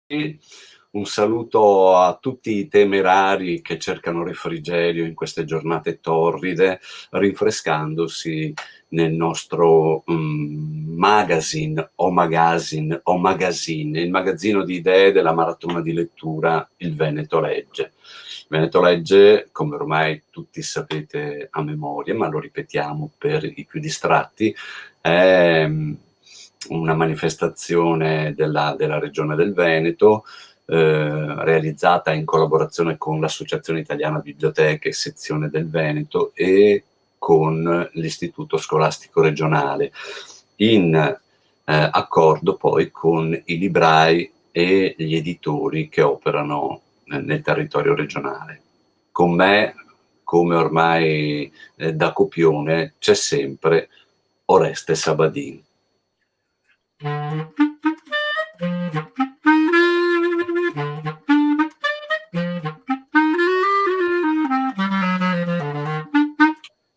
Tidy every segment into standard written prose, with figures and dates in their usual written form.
Un saluto a tutti i temerari che cercano refrigerio in queste giornate torride, rinfrescandosi nel nostro magazine, il magazzino di idee della maratona di lettura Il Veneto Legge. Il Veneto Legge, come ormai tutti sapete a memoria, ma lo ripetiamo per i più distratti, è una manifestazione della regione del Veneto, realizzata in collaborazione con l'Associazione Italiana Biblioteche, sezione del Veneto, e con l'Istituto Scolastico Regionale, in accordo poi con i librai e gli editori che operano nel territorio regionale. Con me, come ormai da copione, c'è sempre Oreste Sabadin.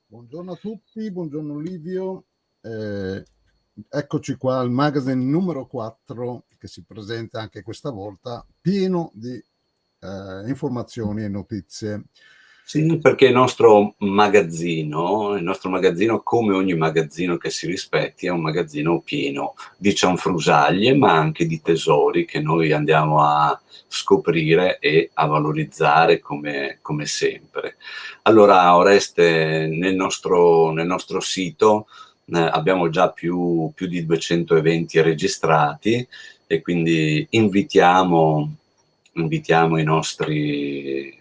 Buongiorno a tutti, buongiorno Livio. Eccoci qua al magazine numero 4 che si presenta anche questa volta, pieno di informazioni e notizie. Sì, perché il nostro magazzino, come ogni magazzino che si rispetti, è un magazzino pieno di cianfrusaglie, ma anche di tesori che noi andiamo a scoprire e a valorizzare come sempre. Allora, Oreste, nel nostro sito abbiamo già più di 200 eventi registrati, e quindi invitiamo i nostri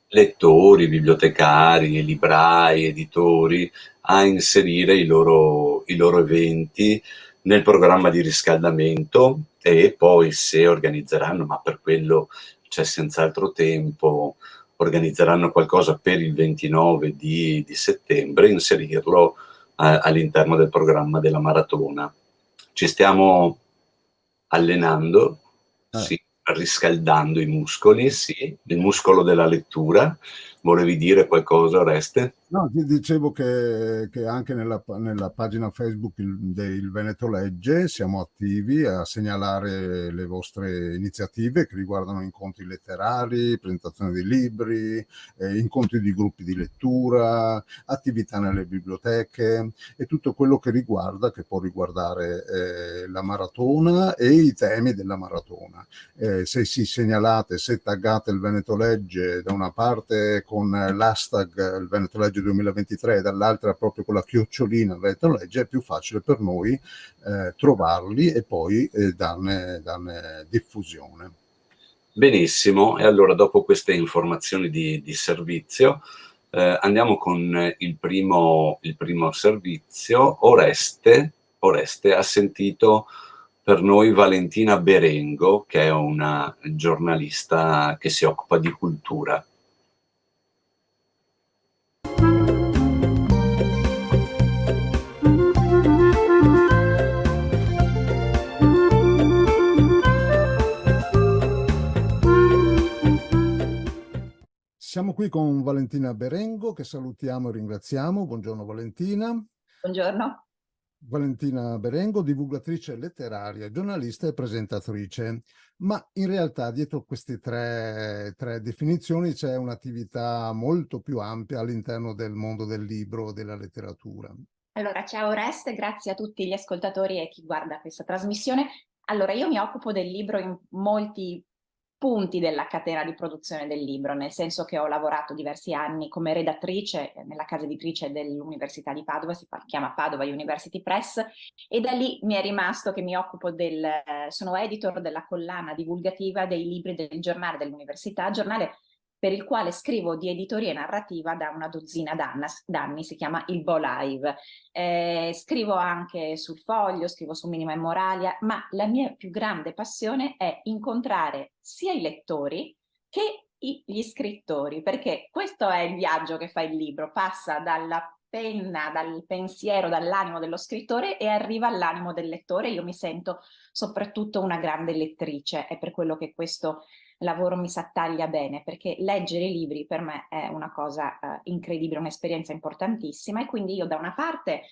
lettori, bibliotecari, librai, editori a inserire i loro eventi nel programma di riscaldamento, e poi, se organizzeranno, ma per quello c'è senz'altro tempo, organizzeranno qualcosa per il 29 di settembre, inserirlo all'interno del programma della maratona. Ci stiamo allenando, sì, riscaldando i muscoli, sì, il muscolo della lettura. Volevi dire qualcosa, Oreste? No, ti dicevo che anche nella pagina Facebook del Veneto Legge siamo attivi a segnalare le vostre iniziative che riguardano incontri letterari, presentazione di libri, incontri di gruppi di lettura, attività nelle biblioteche e tutto quello che può riguardare la maratona e i temi della maratona. Se segnalate, se taggate il Veneto Legge da una parte con l'hashtag il Veneto Legge 2023 e dall'altra proprio con la chiocciolina Veneto Legge, è più facile per noi trovarli e poi darne diffusione. Benissimo, e allora, dopo queste informazioni di servizio, andiamo con il primo servizio. Oreste ha sentito per noi Valentina Berengo, che è una giornalista che si occupa di cultura. Siamo qui con Valentina Berengo, che salutiamo e ringraziamo. Buongiorno Valentina. Buongiorno. Valentina Berengo, divulgatrice letteraria, giornalista e presentatrice. Ma in realtà dietro queste tre definizioni c'è un'attività molto più ampia all'interno del mondo del libro e della letteratura. Allora, ciao Oreste, grazie a tutti gli ascoltatori e chi guarda questa trasmissione. Allora, io mi occupo del libro in molti punti della catena di produzione del libro, nel senso che ho lavorato diversi anni come redattrice nella casa editrice dell'Università di Padova, chiama Padova University Press, e da lì mi è rimasto che mi occupo sono editor della collana divulgativa dei libri del giornale dell'università, giornale per il quale scrivo di editoria narrativa da una dozzina d'anni, si chiama Il Bo Live. Scrivo anche sul Foglio, scrivo su Minima e Moralia, ma la mia più grande passione è incontrare sia i lettori che gli scrittori, perché questo è il viaggio che fa il libro, passa dalla penna, dal pensiero, dall'animo dello scrittore e arriva all'animo del lettore. Io mi sento soprattutto una grande lettrice, è per quello che questo lavoro mi si attaglia bene, perché leggere i libri per me è una cosa incredibile, un'esperienza importantissima, e quindi io da una parte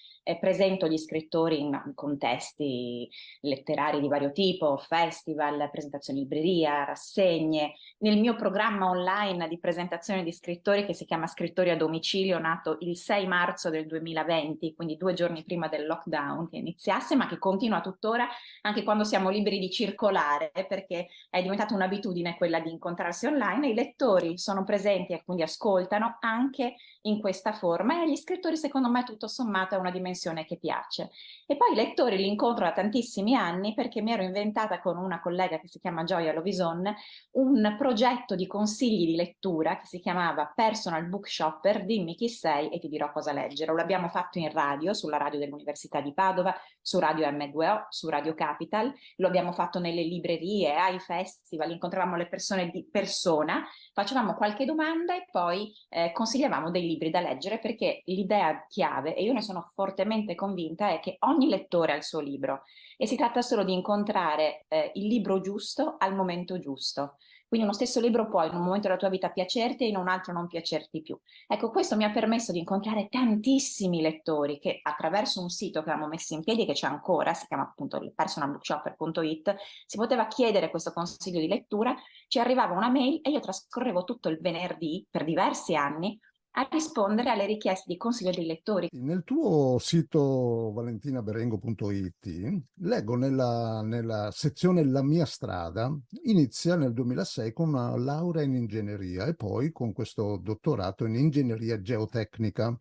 presento gli scrittori in contesti letterari di vario tipo, festival, presentazioni in libreria, rassegne. Nel mio programma online di presentazione di scrittori, che si chiama Scrittori a Domicilio, nato il 6 marzo del 2020, quindi 2 giorni prima del lockdown che iniziasse, ma che continua tuttora anche quando siamo liberi di circolare, perché è diventata un'abitudine quella di incontrarsi online. I lettori sono presenti e quindi ascoltano anche in questa forma, e agli scrittori secondo me tutto sommato è una dimensione che piace. E poi i lettori li incontro da tantissimi anni, perché mi ero inventata con una collega che si chiama Gioia Lovison un progetto di consigli di lettura che si chiamava Personal Book Shopper, dimmi chi sei e ti dirò cosa leggere. Lo abbiamo fatto in radio, sulla radio dell'Università di Padova, su Radio M2O, su Radio Capital, lo abbiamo fatto nelle librerie, ai festival, incontravamo le persone di persona, facevamo qualche domanda e poi consigliavamo dei libri da leggere, perché l'idea chiave, e io ne sono fortemente convinta, è che ogni lettore ha il suo libro e si tratta solo di incontrare il libro giusto al momento giusto. Quindi uno stesso libro può in un momento della tua vita piacerti e in un altro non piacerti più. Ecco, questo mi ha permesso di incontrare tantissimi lettori che, attraverso un sito che avevamo messo in piedi, che c'è ancora, si chiama appunto il personalbookshopper.it, si poteva chiedere questo consiglio di lettura, ci arrivava una mail e io trascorrevo tutto il venerdì, per diversi anni, a rispondere alle richieste di consiglio dei lettori. Nel tuo sito valentinaberengo.it leggo nella sezione La mia strada, inizia nel 2006 con una laurea in ingegneria e poi con questo dottorato in ingegneria geotecnica.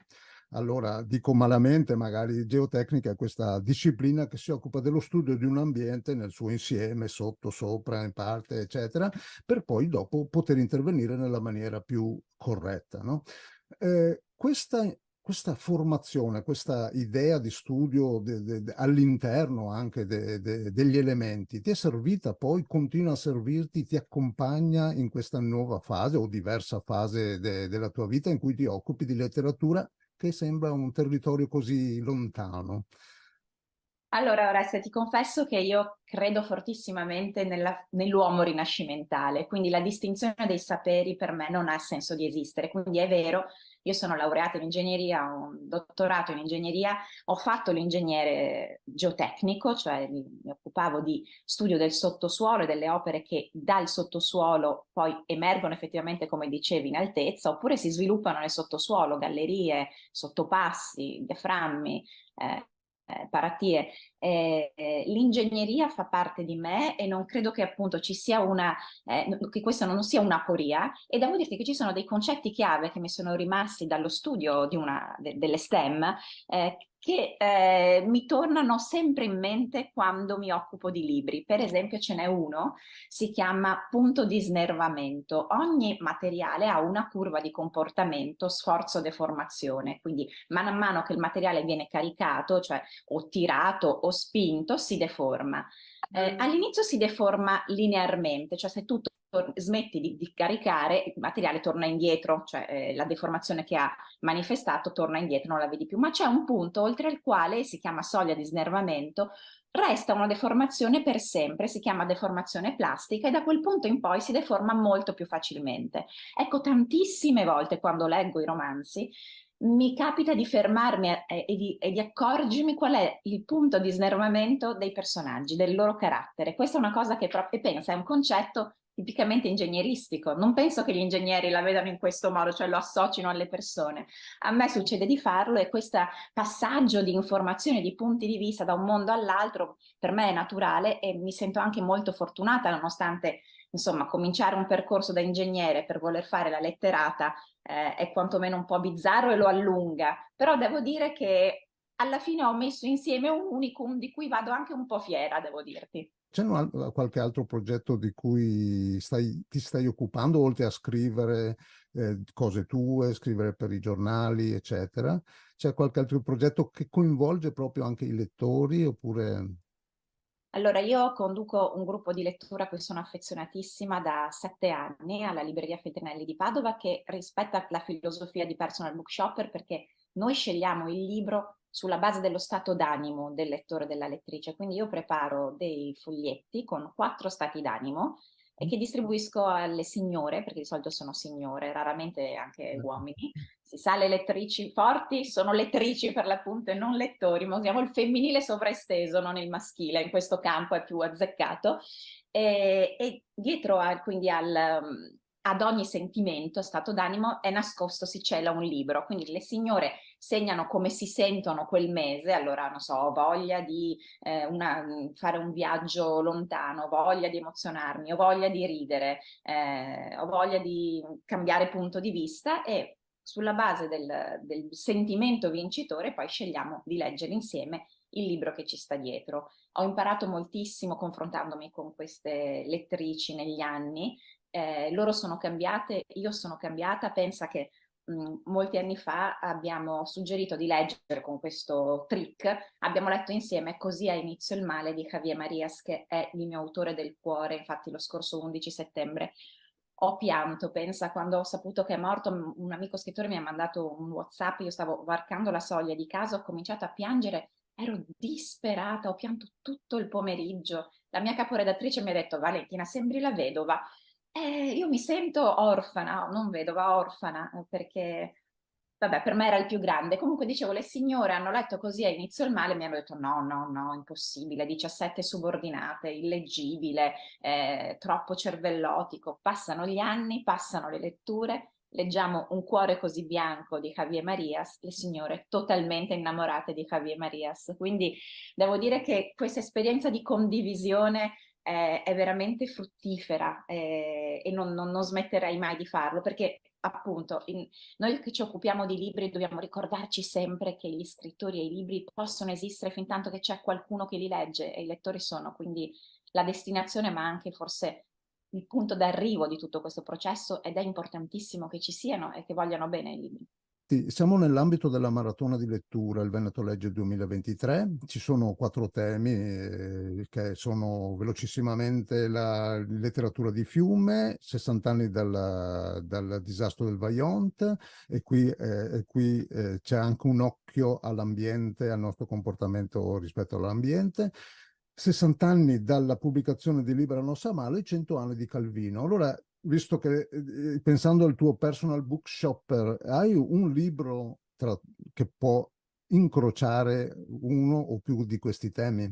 Allora, dico malamente, magari geotecnica è questa disciplina che si occupa dello studio di un ambiente nel suo insieme, sotto, sopra, in parte, eccetera, per poi dopo poter intervenire nella maniera più corretta, no? Questa formazione, questa idea di studio all'interno anche degli elementi, ti è servita poi, continua a servirti, ti accompagna in questa nuova fase o diversa fase della tua vita in cui ti occupi di letteratura che sembra un territorio così lontano? Allora, Oreste, ti confesso che io credo fortissimamente nell'uomo rinascimentale, quindi la distinzione dei saperi per me non ha senso di esistere. Quindi è vero, io sono laureata in ingegneria, ho un dottorato in ingegneria, ho fatto l'ingegnere geotecnico, cioè mi occupavo di studio del sottosuolo e delle opere che dal sottosuolo poi emergono effettivamente, come dicevi, in altezza, oppure si sviluppano nel sottosuolo, gallerie, sottopassi, diaframmi. Paratie. L'ingegneria fa parte di me e non credo che appunto ci sia che questo non sia un'aporia, e devo dirti che ci sono dei concetti chiave che mi sono rimasti dallo studio delle STEM, che mi tornano sempre in mente quando mi occupo di libri. Per esempio ce n'è uno, si chiama punto di snervamento. Ogni materiale ha una curva di comportamento, sforzo, deformazione, quindi mano a mano che il materiale viene caricato, cioè o tirato o spinto, si deforma. All'inizio si deforma linearmente, cioè se tu smetti di caricare, il materiale torna indietro, cioè la deformazione che ha manifestato torna indietro, non la vedi più, ma c'è un punto oltre il quale, si chiama soglia di snervamento, resta una deformazione per sempre, si chiama deformazione plastica, e da quel punto in poi si deforma molto più facilmente. Ecco, tantissime volte quando leggo i romanzi mi capita di fermarmi e di accorgermi qual è il punto di snervamento dei personaggi, del loro carattere. Questa è una cosa che proprio pensa, è un concetto tipicamente ingegneristico. Non penso che gli ingegneri la vedano in questo modo, cioè lo associno alle persone. A me succede di farlo, e questo passaggio di informazioni, di punti di vista da un mondo all'altro per me è naturale, e mi sento anche molto fortunata, nonostante insomma cominciare un percorso da ingegnere per voler fare la letterata è quantomeno un po' bizzarro e lo allunga, però devo dire che alla fine ho messo insieme un unicum di cui vado anche un po' fiera, devo dirti. C'è qualche altro progetto di cui ti stai occupando, oltre a scrivere cose tue, scrivere per i giornali, eccetera? C'è qualche altro progetto che coinvolge proprio anche i lettori, oppure... Allora, io conduco un gruppo di lettura a cui sono affezionatissima da 7 anni alla Libreria Feltrinelli di Padova, che rispetta la filosofia di Personal Book Shopper, perché noi scegliamo il libro sulla base dello stato d'animo del lettore o della lettrice. Quindi io preparo dei foglietti con 4 stati d'animo e che distribuisco alle signore, perché di solito sono signore, raramente anche uomini. Si sa, le lettrici forti sono lettrici per l'appunto e non lettori, ma usiamo il femminile sovraesteso, non il maschile, in questo campo è più azzeccato. E dietro quindi ad ogni sentimento, stato d'animo, è nascosto, si cela un libro. Quindi le signore segnano come si sentono quel mese, allora non so, ho voglia di fare un viaggio lontano, ho voglia di emozionarmi, ho voglia di ridere, ho voglia di cambiare punto di vista, e sulla base del sentimento vincitore poi scegliamo di leggere insieme il libro che ci sta dietro. Ho imparato moltissimo confrontandomi con queste lettrici negli anni. Loro sono cambiate, io sono cambiata. Pensa che molti anni fa abbiamo suggerito di leggere con questo trick, abbiamo letto insieme Così ha inizio il male di Javier Marias, che è il mio autore del cuore. Infatti lo scorso 11 settembre ho pianto. Pensa, quando ho saputo che è morto, un amico scrittore mi ha mandato un WhatsApp, io stavo varcando la soglia di casa, ho cominciato a piangere, ero disperata, ho pianto tutto il pomeriggio. La mia caporedattrice mi ha detto: Valentina, sembri la vedova. Io mi sento orfana, non vedova, orfana, perché vabbè, per me era il più grande. Comunque dicevo, le signore hanno letto Così a inizio il male, mi hanno detto no, no, no, impossibile, 17 subordinate, illeggibile, troppo cervellotico. Passano gli anni, passano le letture, leggiamo Un cuore così bianco di Javier Marias, le signore totalmente innamorate di Javier Marias. Quindi devo dire che questa esperienza di condivisione è veramente fruttifera, e non smetterei mai di farlo, perché appunto noi che ci occupiamo di libri dobbiamo ricordarci sempre che gli scrittori e i libri possono esistere fin tanto che c'è qualcuno che li legge, e i lettori sono quindi la destinazione, ma anche forse il punto d'arrivo di tutto questo processo, ed è importantissimo che ci siano e che vogliano bene i libri. Sì, siamo nell'ambito della maratona di lettura, il Veneto Legge 2023. Ci sono 4 temi che sono velocissimamente la letteratura di fiume, 60 anni dal disastro del Vajont, e qui c'è anche un occhio all'ambiente, al nostro comportamento rispetto all'ambiente. 60 anni dalla pubblicazione di Libera non sa male, 100 anni di Calvino. Allora, visto che pensando al tuo personal bookshopper, hai un libro che può incrociare uno o più di questi temi?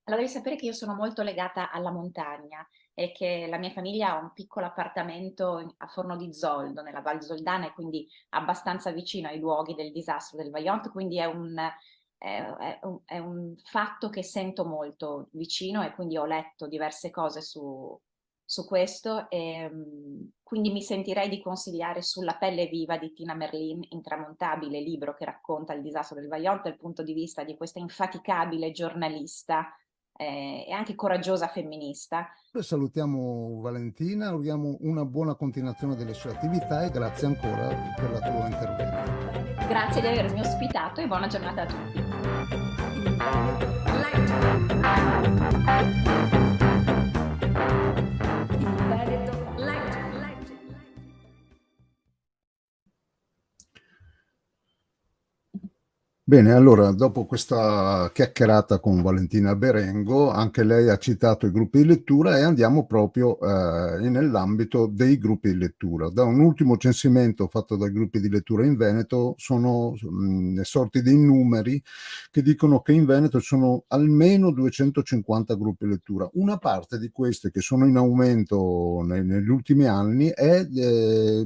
Allora, devi sapere che io sono molto legata alla montagna e che la mia famiglia ha un piccolo appartamento a Forno di Zoldo, nella Val Zoldana, e quindi abbastanza vicino ai luoghi del disastro del Vajont, quindi è un fatto che sento molto vicino, e quindi ho letto diverse cose su questo, e quindi mi sentirei di consigliare Sulla pelle viva di Tina Merlin, intramontabile libro che racconta il disastro del Vajont dal punto di vista di questa infaticabile giornalista e anche coraggiosa femminista. Salutiamo Valentina, auguriamo una buona continuazione delle sue attività e grazie ancora per la tua intervento. Grazie di avermi ospitato e buona giornata a tutti. Bene, allora dopo questa chiacchierata con Valentina Berengo, anche lei ha citato i gruppi di lettura, e andiamo proprio nell'ambito dei gruppi di lettura. Da un ultimo censimento fatto dai gruppi di lettura in Veneto sono sorti dei numeri che dicono che in Veneto ci sono almeno 250 gruppi di lettura. Una parte di queste, che sono in aumento negli ultimi anni, è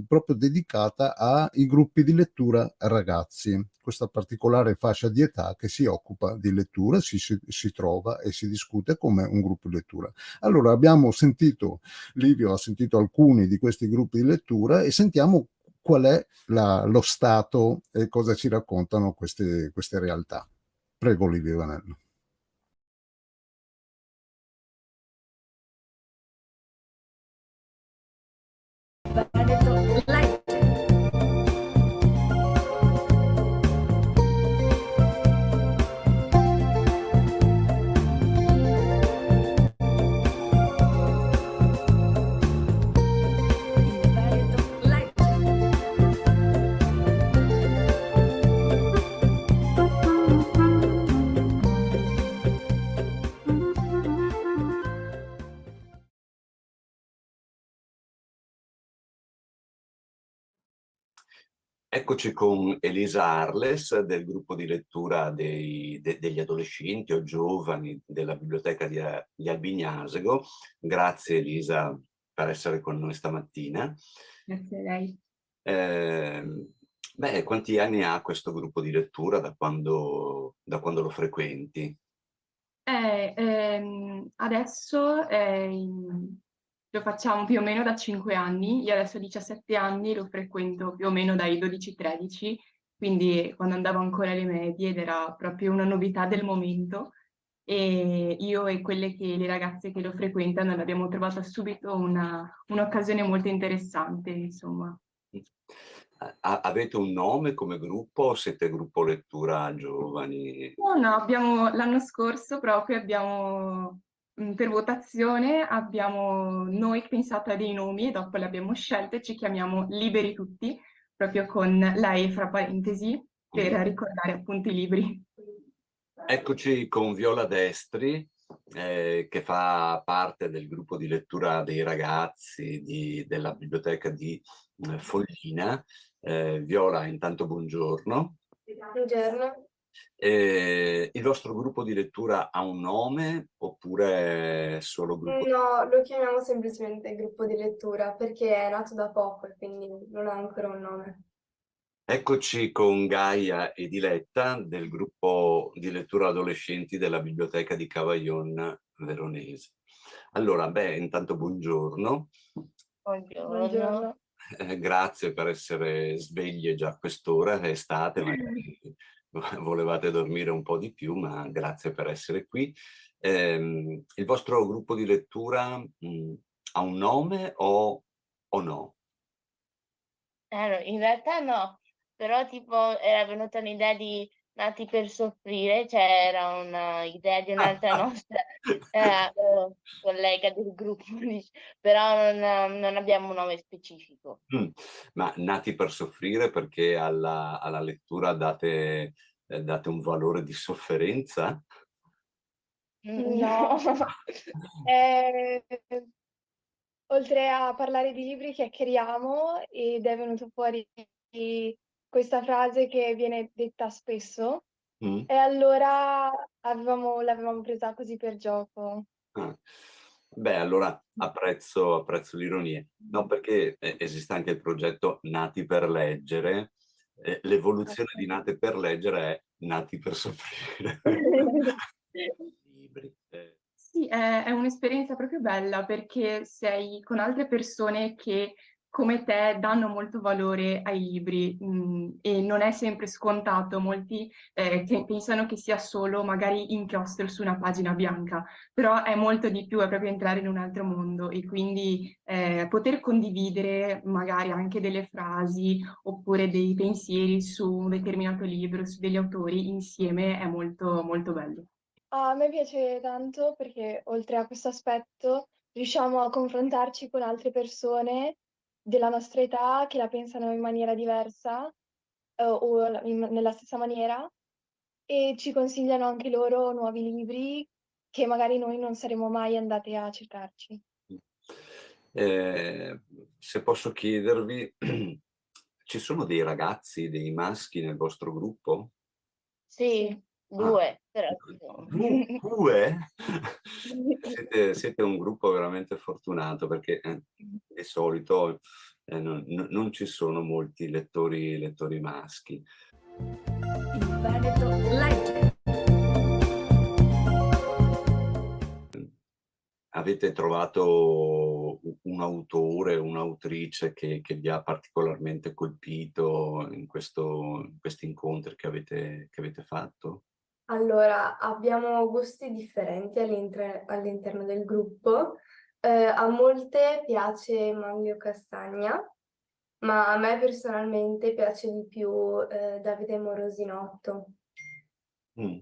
proprio dedicata ai gruppi di lettura ragazzi. Questa particolare fascia di età che si occupa di lettura, si trova e si discute come un gruppo di lettura. Allora abbiamo sentito, Livio ha sentito alcuni di questi gruppi di lettura, e sentiamo qual è lo stato e cosa ci raccontano queste realtà. Prego Livio Vanello. Eccoci con Elisa Arles del gruppo di lettura degli adolescenti o giovani della biblioteca di Albignasego. Grazie Elisa per essere con noi stamattina. Grazie a lei. Eh, Quanti anni ha questo gruppo di lettura da quando lo frequenti? Adesso lo facciamo più o meno da 5 anni, io adesso ho 17 anni, lo frequento più o meno dai 12-13, quindi quando andavo ancora alle medie ed era proprio una novità del momento e io e le ragazze che lo frequentano l'abbiamo trovata subito un'occasione molto interessante, insomma. Avete un nome come gruppo o siete gruppo lettura giovani? No, l'anno scorso proprio abbiamo, per votazione, abbiamo noi pensato a dei nomi e dopo li abbiamo scelti e ci chiamiamo Liberi Tutti, proprio con la E fra parentesi, per ricordare appunto i libri. Eccoci con Viola Destri, che fa parte del gruppo di lettura dei ragazzi della biblioteca di Foglina. Viola, intanto buongiorno. Buongiorno. Il vostro gruppo di lettura ha un nome oppure è solo gruppo? No, lo chiamiamo semplicemente gruppo di lettura perché è nato da poco e quindi non ha ancora un nome. Eccoci con Gaia e Diletta del gruppo di lettura adolescenti della biblioteca di Cavaillon Veronese. Allora, intanto buongiorno. Buongiorno. Grazie per essere sveglie già a quest'ora, è estate, magari volevate dormire un po' di più, ma grazie per essere qui. Il vostro gruppo di lettura ha un nome o no? In realtà no, però tipo era venuta un'idea di Nati per soffrire, cioè era un'idea di un'altra nostra collega del gruppo, però non abbiamo un nome specifico. Ma Nati per soffrire perché alla lettura date un valore di sofferenza? No. Eh, oltre a parlare di libri, chiacchieriamo ed è venuto fuori questa frase che viene detta spesso Mm? e allora l'avevamo presa così per gioco. Ah. Allora apprezzo l'ironia. No, perché esiste anche il progetto Nati per leggere. L'evoluzione di Nati per leggere è Nati per soffrire. Libri. Sì, è un'esperienza proprio bella perché sei con altre persone che come te danno molto valore ai libri, e non è sempre scontato. Molti che pensano che sia solo magari inchiostro su una pagina bianca, però è molto di più, è proprio entrare in un altro mondo e quindi poter condividere magari anche delle frasi oppure dei pensieri su un determinato libro, su degli autori insieme è molto, molto bello. A me piace tanto perché oltre a questo aspetto riusciamo a confrontarci con altre persone della nostra età che la pensano in maniera diversa, nella stessa maniera e ci consigliano anche loro nuovi libri che magari noi non saremmo mai andate a cercarci. Se posso chiedervi, ci sono dei ragazzi, dei maschi nel vostro gruppo? Sì, due, però. Due? Siete un gruppo veramente fortunato perché di solito non ci sono molti lettori maschi. Il Veneto legge. Avete trovato un autore, un'autrice che vi ha particolarmente colpito in questi incontri che avete fatto? Allora, abbiamo gusti differenti all'interno del gruppo. A molte piace Manlio Castagna, ma a me personalmente piace di più Davide Morosinotto. Mm.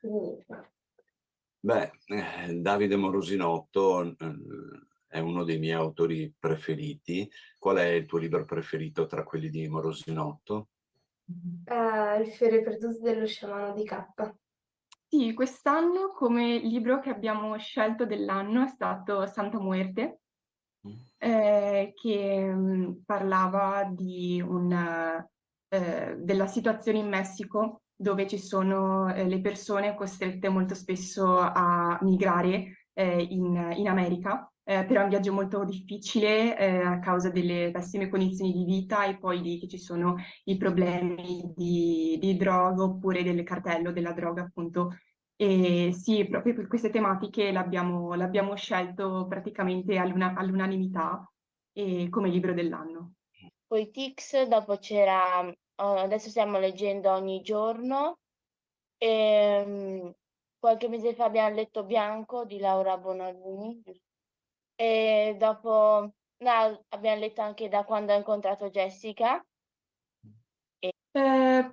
Quindi, Davide Morosinotto è uno dei miei autori preferiti. Qual è il tuo libro preferito tra quelli di Morosinotto? Il fiore perduto dello sciamano di K. Sì, quest'anno come libro che abbiamo scelto dell'anno è stato Santa Muerte, che parlava di della situazione in Messico, dove ci sono le persone costrette molto spesso a migrare in America. Però è un viaggio molto difficile a causa delle pessime condizioni di vita e poi lì che ci sono i problemi di droga oppure del cartello della droga, appunto. E sì, proprio per queste tematiche l'abbiamo scelto praticamente all'unanimità come libro dell'anno. Poi Tix, dopo c'era, adesso stiamo leggendo ogni giorno, e qualche mese fa abbiamo letto Bianco di Laura Bonalini, giusto? E dopo no, abbiamo letto anche Da quando ho incontrato Jessica.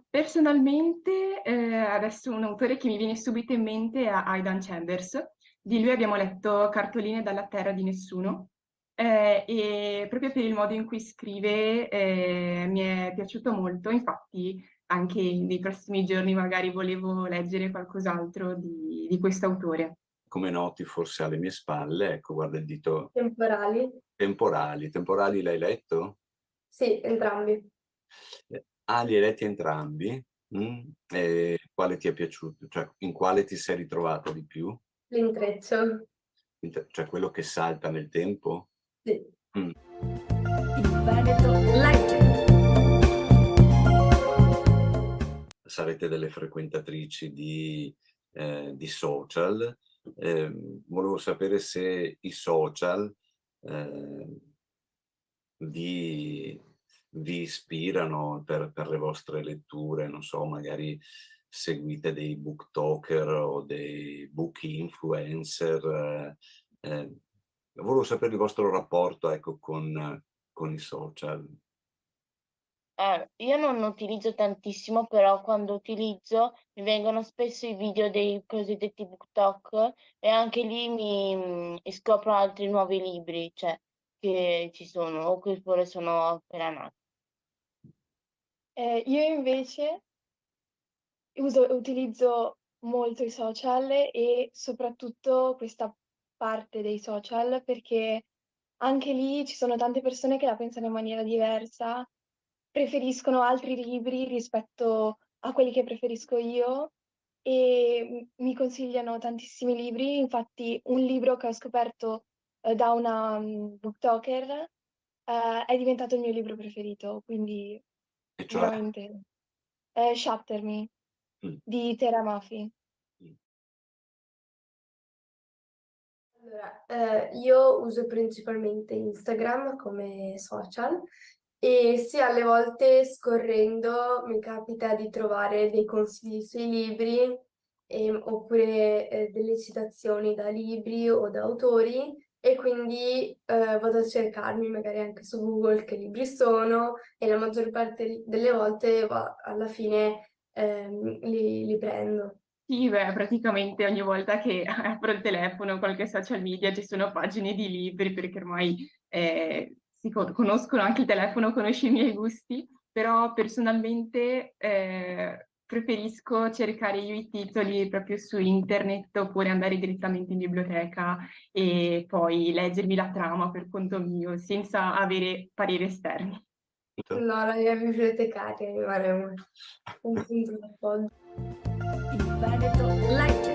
Personalmente, adesso un autore che mi viene subito in mente è Aidan Chambers. Di lui abbiamo letto Cartoline dalla terra di nessuno. E proprio per il modo in cui scrive mi è piaciuto molto. Infatti, anche nei prossimi giorni magari volevo leggere qualcos'altro di questo autore. Come noti forse alle mie spalle, ecco, guarda il dito. Temporali? Temporali l'hai letto? Sì, entrambi. Li hai letti entrambi? E quale ti è piaciuto? Cioè, in quale ti sei ritrovata di più? L'intreccio. Cioè quello che salta nel tempo? Sì. Mm. Il Veneto legge. Sarete delle frequentatrici di social. Volevo sapere se i social vi ispirano per le vostre letture, non so, magari seguite dei booktalker o dei book influencer. Volevo sapere il vostro rapporto, ecco, con i social. Io non utilizzo tantissimo, però quando utilizzo mi vengono spesso i video dei cosiddetti BookTok e anche lì mi scopro altri nuovi libri, cioè, che ci sono o che pure sono appena nati. Io invece utilizzo molto i social e soprattutto questa parte dei social perché anche lì ci sono tante persone che la pensano in maniera diversa, preferiscono altri libri rispetto a quelli che preferisco io e mi consigliano tantissimi libri. Infatti un libro che ho scoperto da una booktalker è diventato il mio libro preferito, quindi E cioè? veramente Shatter Me Mm. di Tera Mafi. Allora, io uso principalmente Instagram come social e sì, alle volte scorrendo mi capita di trovare dei consigli sui libri oppure delle citazioni da libri o da autori e quindi vado a cercarmi magari anche su Google che libri sono e la maggior parte delle volte alla fine li prendo. Sì, beh, praticamente ogni volta che apro il telefono o qualche social media ci sono pagine di libri perché ormai conoscono anche il telefono, conosce i miei gusti, però personalmente preferisco cercare io i titoli proprio su internet oppure andare direttamente in biblioteca e poi leggermi la trama per conto mio senza avere pareri esterni. No, la mia bibliotecaria mi pare un punto d'appoggio. Il Veneto legge.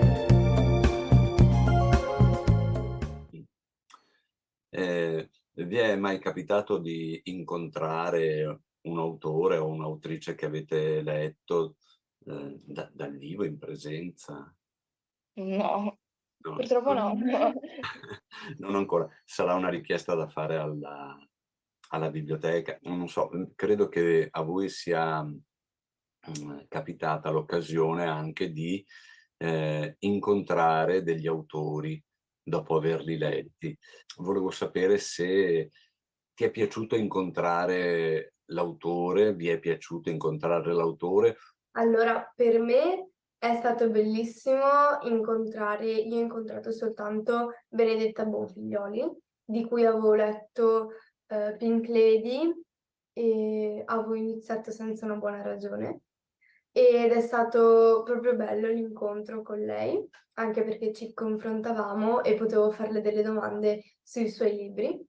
Vi è mai capitato di incontrare un autore o un'autrice che avete letto dal vivo, in presenza? No. No, Purtroppo no. non ancora. Sarà una richiesta da fare alla biblioteca. Non so, credo che a voi sia capitata l'occasione anche di incontrare degli autori dopo averli letti. Volevo sapere se ti è piaciuto incontrare l'autore, vi è piaciuto incontrare l'autore? Allora, per me è stato bellissimo io ho incontrato soltanto Benedetta Bonfiglioli, di cui avevo letto Pink Lady e avevo iniziato senza una buona ragione. Ed è stato proprio bello l'incontro con lei, anche perché ci confrontavamo e potevo farle delle domande sui suoi libri.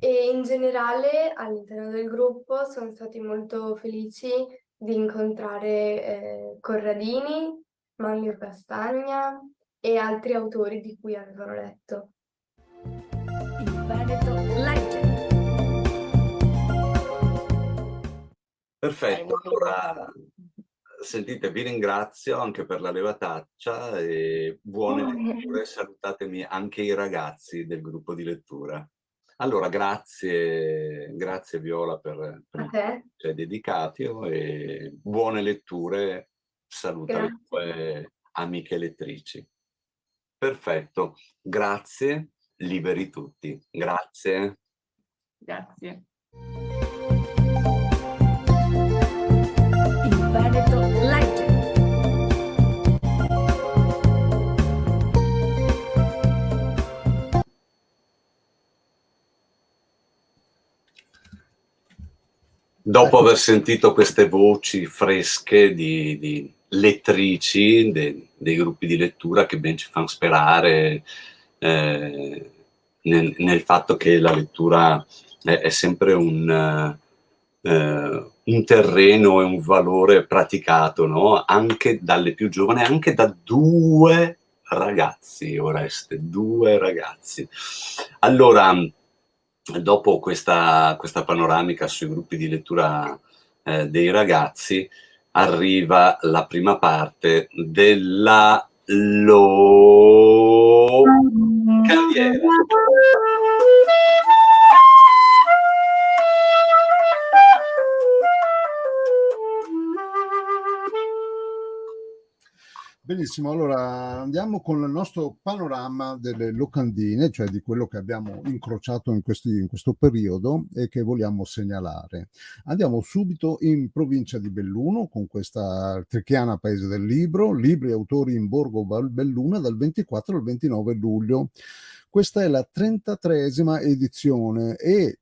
E in generale all'interno del gruppo sono stati molto felici di incontrare Corradini, Manlio Castagna e altri autori di cui avevano letto. Il Veneto legge. Perfetto, molto allora brava. sentite, vi ringrazio anche per la levataccia e buone letture, salutatemi anche i ragazzi del gruppo di lettura. Allora, grazie Viola per A il te? ci hai dedicato e buone letture, saluta le Grazie. tue amiche lettrici. Perfetto, grazie, liberi tutti. Grazie. Grazie. Il Veneto legge. Dopo aver sentito queste voci fresche di lettrici dei gruppi di lettura che ben ci fanno sperare nel fatto che la lettura è sempre un terreno e un valore praticato, no? Anche dalle più giovani, anche da 2 ragazzi, Oreste, 2 ragazzi. Allora, dopo questa panoramica sui gruppi di lettura dei ragazzi, arriva la prima parte della locandiniera. Benissimo, allora andiamo con il nostro panorama delle locandine, cioè di quello che abbiamo incrociato in questo periodo e che vogliamo segnalare. Andiamo subito in provincia di Belluno con questa Trichiana Paese del Libro, libri e autori in Borgo Belluna dal 24 al 29 luglio. Questa è la 33esima edizione e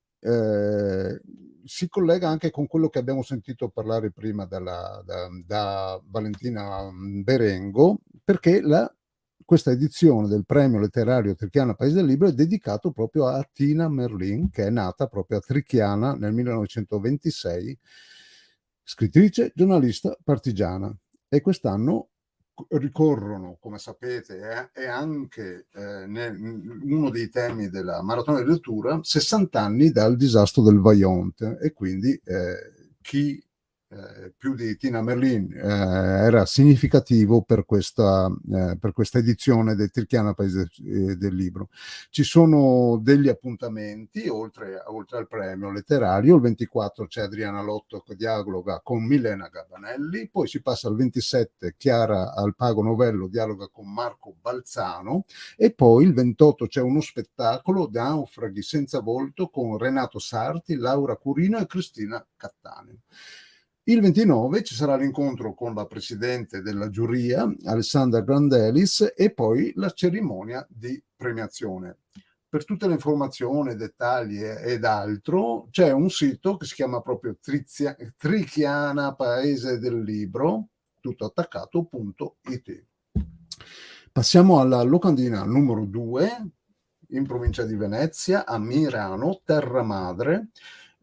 si collega anche con quello che abbiamo sentito parlare prima da Valentina Berengo, perché questa edizione del premio letterario Trichiana Paese del Libro è dedicato proprio a Tina Merlin, che è nata proprio a Trichiana nel 1926, scrittrice, giornalista, partigiana. E quest'anno ricorrono, come sapete, è anche uno dei temi della maratona di lettura, 60 anni dal disastro del Vajont, e quindi chi più di Tina Merlin era significativo per questa edizione del Trichiana Paese del Libro. Ci sono degli appuntamenti oltre al premio letterario. Il 24 c'è Adriana Lotto che dialoga con Milena Gabanelli, poi si passa al 27, Chiara Alpago Novello dialoga con Marco Balzano, e poi il 28 c'è uno spettacolo, Naufraghi senza volto, con Renato Sarti, Laura Curino e Cristina Cattaneo. Il 29 ci sarà l'incontro con la presidente della giuria, Alessandra Grandelis, e poi la cerimonia di premiazione. Per tutte le informazioni, dettagli ed altro c'è un sito che si chiama proprio Trichiana Paese del Libro, tutto attaccato.it. Passiamo alla locandina numero 2, in provincia di Venezia, a Mirano, terra madre.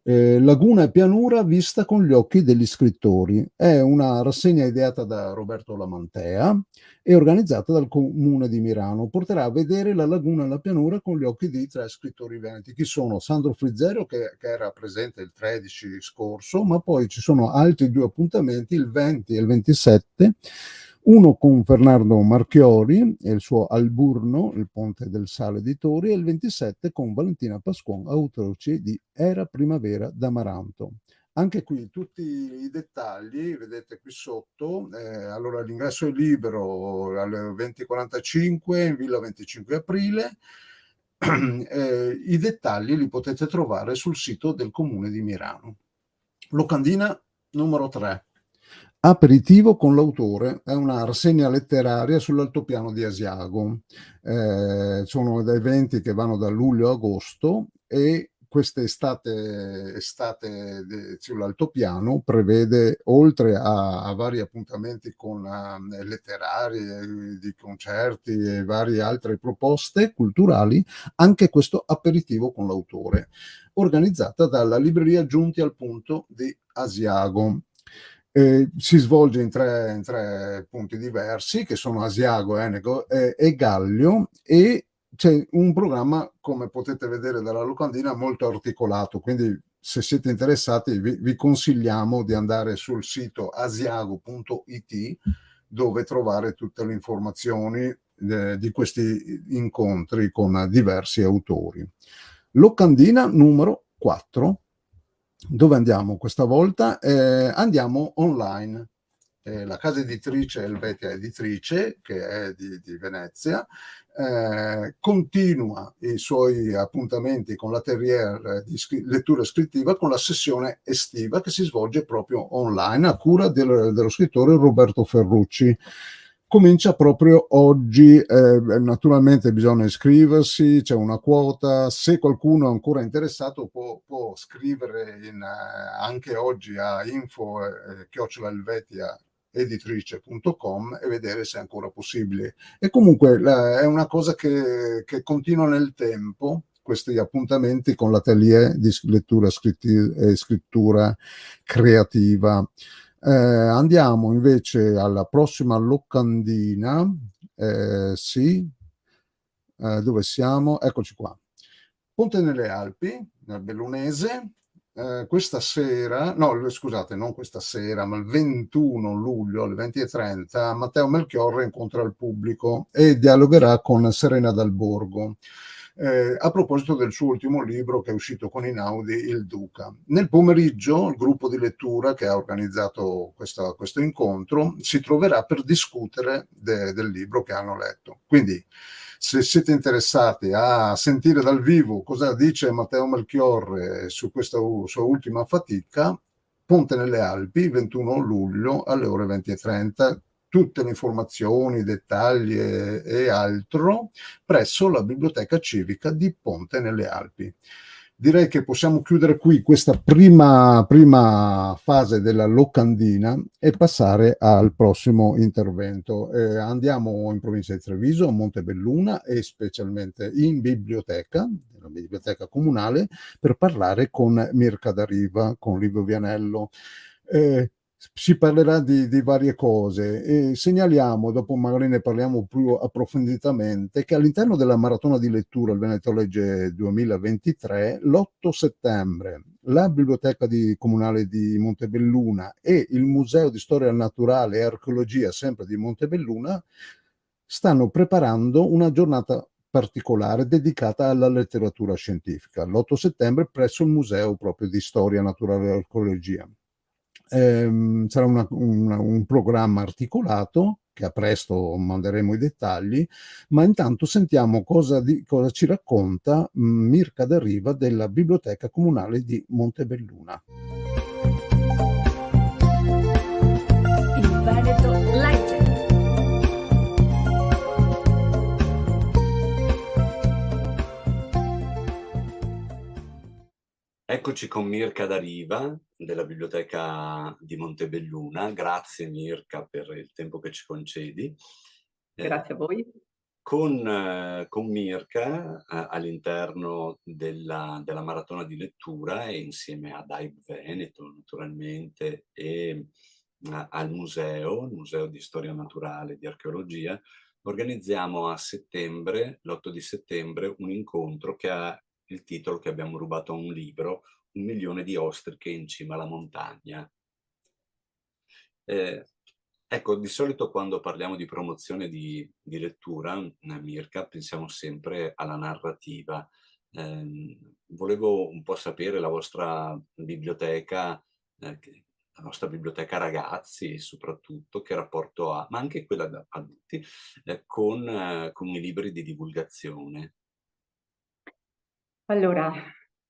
Laguna e pianura vista con gli occhi degli scrittori. È una rassegna ideata da Roberto Lamantea e organizzata dal comune di Mirano. Porterà a vedere la laguna e la pianura con gli occhi di 3 scrittori veneti. Chi sono? Sandro Frizzero, che era presente il 13 scorso, ma poi ci sono altri 2 appuntamenti, il 20 e il 27, uno con Fernando Marchiori e il suo Alburno, il Ponte del Sale Editori, e il 27 con Valentina Pasquon, autrice di Era primavera d'Amaranto. Anche qui tutti i dettagli vedete qui sotto. Allora l'ingresso è libero alle 20:45 in Villa 25 Aprile. I dettagli li potete trovare sul sito del comune di Mirano. Locandina numero 3. Aperitivo con l'autore, è una rassegna letteraria sull'altopiano di Asiago. Sono eventi che vanno da luglio a agosto, e questa estate sull'altopiano prevede, oltre a vari appuntamenti con letterari, di concerti e varie altre proposte culturali, anche questo aperitivo con l'autore, organizzata dalla libreria Giunti al Punto di Asiago. Si svolge in tre punti diversi, che sono Asiago, Enego e Gallio, e c'è un programma, come potete vedere dalla locandina, molto articolato, quindi se siete interessati vi consigliamo di andare sul sito asiago.it, dove trovare tutte le informazioni di questi incontri con diversi autori. Locandina numero 4. Dove andiamo questa volta? Andiamo online. La casa editrice Helvetia Editrice, che è di Venezia, continua i suoi appuntamenti con l'atelier di lettura scrittiva con la sessione estiva che si svolge proprio online a cura dello scrittore Roberto Ferrucci. Comincia proprio oggi, naturalmente bisogna iscriversi, c'è una quota, se qualcuno è ancora interessato può scrivere anche oggi a info@helvetiaeditrice.com e vedere se è ancora possibile. E comunque è una cosa che continua nel tempo, questi appuntamenti con l'atelier di lettura e scrittura creativa. Andiamo invece alla prossima locandina, dove siamo? Eccoci qua. Ponte nelle Alpi, nel Bellunese. Questa sera, no scusate, non questa sera, ma il 21 luglio alle 20:30 Matteo Melchiorre incontra il pubblico e dialogherà con Serena Dal Borgo. A proposito del suo ultimo libro che è uscito con Inaudi, Il Duca. Nel pomeriggio il gruppo di lettura che ha organizzato questo incontro si troverà per discutere del libro che hanno letto. Quindi se siete interessati a sentire dal vivo cosa dice Matteo Melchiorre su questa sua ultima fatica, Ponte nelle Alpi, 21 luglio alle ore 20:30, tutte le informazioni, i dettagli e altro presso la Biblioteca Civica di Ponte nelle Alpi. Direi che possiamo chiudere qui questa prima fase della locandina e passare al prossimo intervento. Andiamo in provincia di Treviso, a Montebelluna e specialmente in biblioteca, nella biblioteca comunale, per parlare con Mirka D'Ariva, con Livio Vianello. Si parlerà di varie cose e segnaliamo, dopo magari ne parliamo più approfonditamente, che all'interno della maratona di lettura Il Veneto Legge 2023, l'8 settembre, la Biblioteca Comunale di Montebelluna e il Museo di Storia Naturale e Archeologia, sempre di Montebelluna, stanno preparando una giornata particolare dedicata alla letteratura scientifica, l'8 settembre presso il Museo proprio di Storia Naturale e Archeologia. Sarà un programma articolato che a presto manderemo i dettagli, ma intanto sentiamo cosa ci racconta Mirka D'Ariva della Biblioteca Comunale di Montebelluna. Il Veneto legge. Eccoci con Mirka D'Ariva della Biblioteca di Montebelluna. Grazie Mirka per il tempo che ci concedi. Grazie a voi. Con Mirka all'interno della maratona di lettura e insieme a Dive Veneto naturalmente e al museo, il Museo di Storia Naturale e di Archeologia, organizziamo a settembre, l'8 di settembre, un incontro che ha il titolo che abbiamo rubato a un libro, 1 milione di ostriche in cima alla montagna. Ecco, di solito quando parliamo di promozione di lettura, Mirka, pensiamo sempre alla narrativa. Volevo un po' sapere la vostra biblioteca, la vostra biblioteca ragazzi soprattutto, che rapporto ha, ma anche quella da adulti, con i libri di divulgazione. Allora,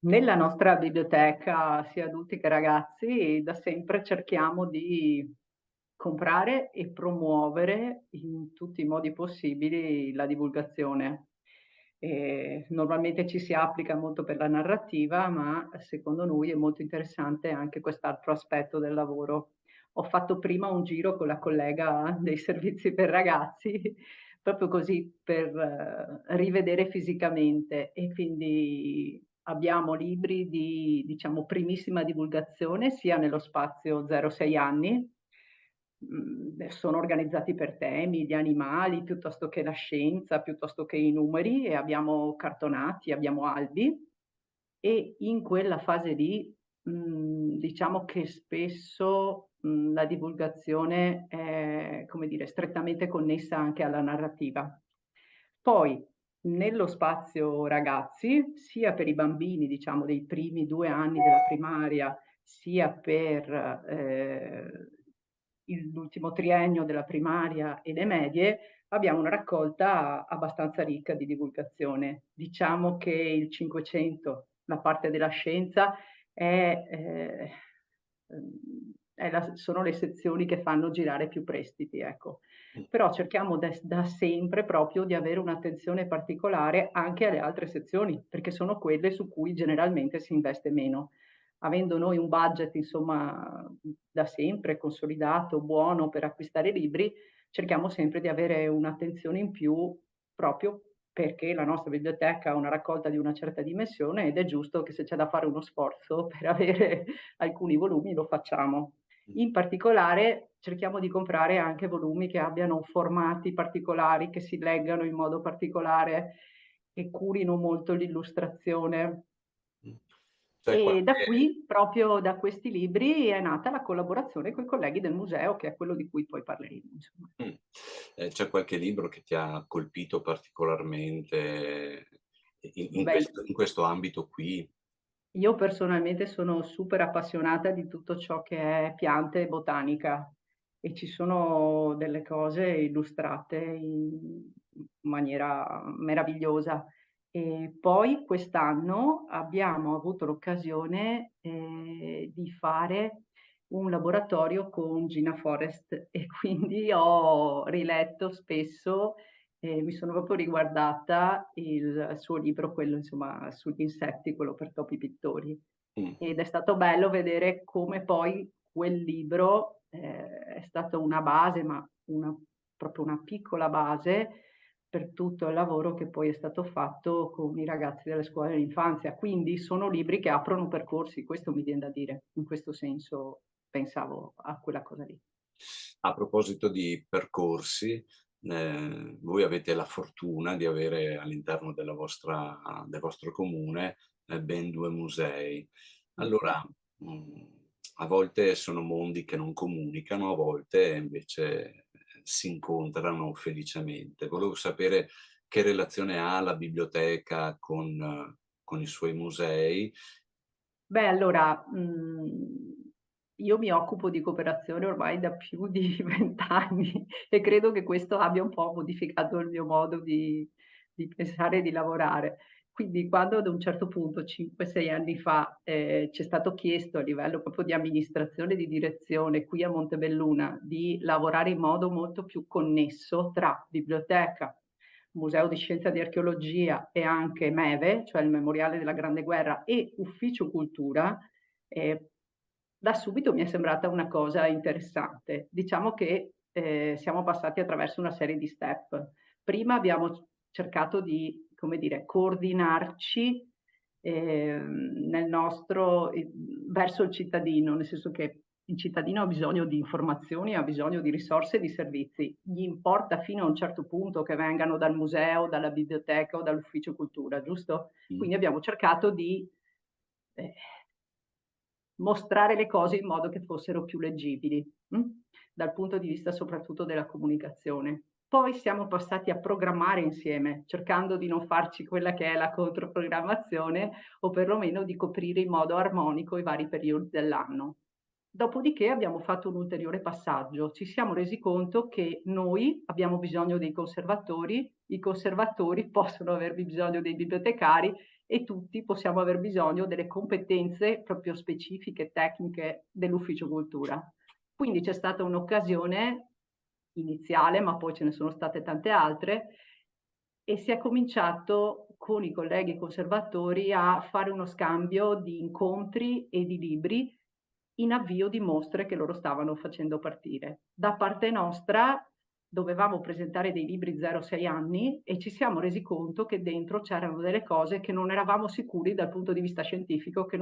nella nostra biblioteca, sia adulti che ragazzi, da sempre cerchiamo di comprare e promuovere in tutti i modi possibili la divulgazione. Normalmente ci si applica molto per la narrativa, ma secondo noi è molto interessante anche quest'altro aspetto del lavoro. Ho fatto prima un giro con la collega dei servizi per ragazzi, proprio così per rivedere fisicamente, e quindi abbiamo libri di, diciamo, primissima divulgazione sia nello spazio 0-6 anni, sono organizzati per temi, gli animali, piuttosto che la scienza, piuttosto che i numeri, e abbiamo cartonati, abbiamo albi, e in quella fase lì diciamo che spesso la divulgazione è, come dire, strettamente connessa anche alla narrativa. Poi nello spazio ragazzi, sia per i bambini, diciamo, dei primi 2 anni della primaria, sia per l'ultimo triennio della primaria e le medie, abbiamo una raccolta abbastanza ricca di divulgazione. Diciamo che il 500, la parte della scienza, sono le sezioni che fanno girare più prestiti, ecco. Però cerchiamo da sempre proprio di avere un'attenzione particolare anche alle altre sezioni, perché sono quelle su cui generalmente si investe meno. Avendo noi un budget, insomma, da sempre consolidato, buono per acquistare libri, cerchiamo sempre di avere un'attenzione in più, proprio perché la nostra biblioteca ha una raccolta di una certa dimensione ed è giusto che se c'è da fare uno sforzo per avere alcuni volumi lo facciamo. In particolare cerchiamo di comprare anche volumi che abbiano formati particolari, che si leggano in modo particolare, che curino molto l'illustrazione. C'è E da qualche, qui, proprio da questi libri, è nata la collaborazione con i colleghi del museo, che è quello di cui poi parleremo, insomma. c'è qualche libro che ti ha colpito particolarmente in Beh, in questo ambito qui? io personalmente sono super appassionata di tutto ciò che è piante e botanica, e ci sono delle cose illustrate in maniera meravigliosa. E poi quest'anno abbiamo avuto l'occasione di fare un laboratorio con Gina Forest, e quindi ho riletto spesso, mi sono proprio riguardata il suo libro, quello insomma sugli insetti, quello per topi pittori. Mh. Ed è stato bello vedere come poi quel libro è stato una base, ma proprio una piccola base per tutto il lavoro che poi è stato fatto con i ragazzi delle scuole dell'infanzia. Quindi sono libri che aprono percorsi, questo mi viene da dire. In questo senso pensavo a quella cosa lì. A proposito di percorsi, voi avete la fortuna di avere all'interno del vostro comune, ben 2 musei. Allora, a volte sono mondi che non comunicano, a volte invece si incontrano felicemente. Volevo sapere che relazione ha la biblioteca con i suoi musei. Beh, allora, io mi occupo di cooperazione ormai da più di 20 anni, e credo che questo abbia un po' modificato il mio modo di pensare e di lavorare. Quindi quando ad un certo punto, 5-6 anni fa, ci è stato chiesto a livello proprio di amministrazione e di direzione qui a Montebelluna di lavorare in modo molto più connesso tra biblioteca, Museo di Scienza e di Archeologia e anche MEVE, cioè il Memoriale della Grande Guerra, e Ufficio Cultura, da subito mi è sembrata una cosa interessante. Diciamo che siamo passati attraverso una serie di step. Prima abbiamo cercato di, come dire, coordinarci nel nostro, verso il cittadino, nel senso che il cittadino ha bisogno di informazioni, ha bisogno di risorse e di servizi. Gli importa fino a un certo punto che vengano dal museo, dalla biblioteca o dall'ufficio cultura, giusto? Quindi abbiamo cercato di mostrare le cose in modo che fossero più leggibili, dal punto di vista soprattutto della comunicazione. Poi siamo passati a programmare insieme, cercando di non farci quella che è la controprogrammazione, o perlomeno di coprire in modo armonico i vari periodi dell'anno. Dopodiché abbiamo fatto un ulteriore passaggio. Ci siamo resi conto che noi abbiamo bisogno dei conservatori, i conservatori possono aver bisogno dei bibliotecari, e tutti possiamo aver bisogno delle competenze proprio specifiche, tecniche dell'ufficio cultura. Quindi c'è stata un'occasione iniziale, ma poi ce ne sono state tante altre, e si è cominciato con i colleghi conservatori a fare uno scambio di incontri e di libri in avvio di mostre che loro stavano facendo partire. Da parte nostra dovevamo presentare dei libri 0-6 anni e ci siamo resi conto che dentro c'erano delle cose che non eravamo sicuri dal punto di vista scientifico che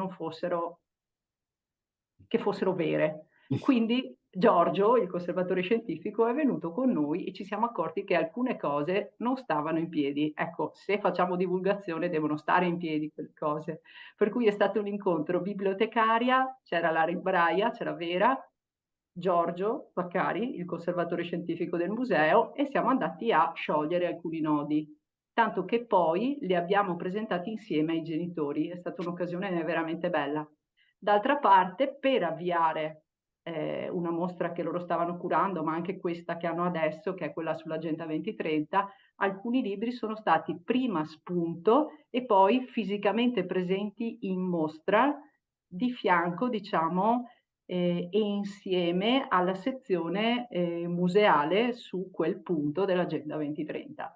fossero vere. Quindi Giorgio, il conservatore scientifico, è venuto con noi e ci siamo accorti che alcune cose non stavano in piedi. Ecco, se facciamo divulgazione devono stare in piedi quelle cose. Per cui è stato un incontro bibliotecaria, c'era la libraia, c'era Vera, Giorgio Vaccari, il conservatore scientifico del museo, e siamo andati a sciogliere alcuni nodi. Tanto che poi li abbiamo presentati insieme ai genitori. È stata un'occasione veramente bella. D'altra parte, per avviare una mostra che loro stavano curando, ma anche questa che hanno adesso, che è quella sull'Agenda 2030, alcuni libri sono stati prima spunto e poi fisicamente presenti in mostra di fianco, diciamo, e insieme alla sezione museale su quel punto dell'Agenda 2030.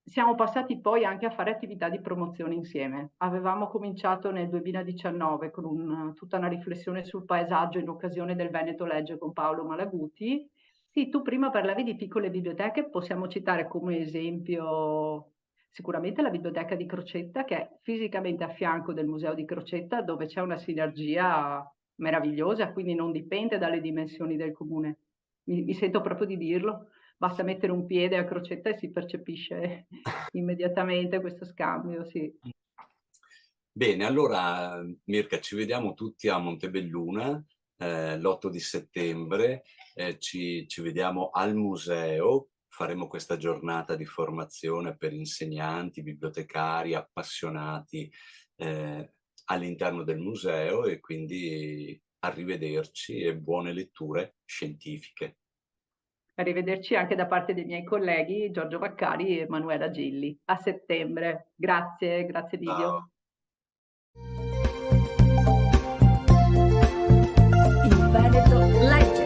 Siamo passati poi anche a fare attività di promozione insieme. Avevamo cominciato nel 2019 con tutta una riflessione sul paesaggio in occasione del Veneto Legge con Paolo Malaguti. Sì, tu prima parlavi di piccole biblioteche, possiamo citare come esempio sicuramente la biblioteca di Crocetta, che è fisicamente a fianco del museo di Crocetta, dove c'è una sinergia meravigliosa, quindi non dipende dalle dimensioni del comune. Mi sento proprio di dirlo. Basta mettere un piede a Crocetta e si percepisce immediatamente questo scambio, sì. Bene, allora Mirka, ci vediamo tutti a Montebelluna l'8 di settembre, ci vediamo al museo, faremo questa giornata di formazione per insegnanti, bibliotecari, appassionati all'interno del museo, e quindi arrivederci e buone letture scientifiche. Arrivederci anche da parte dei miei colleghi Giorgio Vaccari e Manuela Gilli. A settembre. Grazie, grazie Livio. Ciao. Il Veneto legge.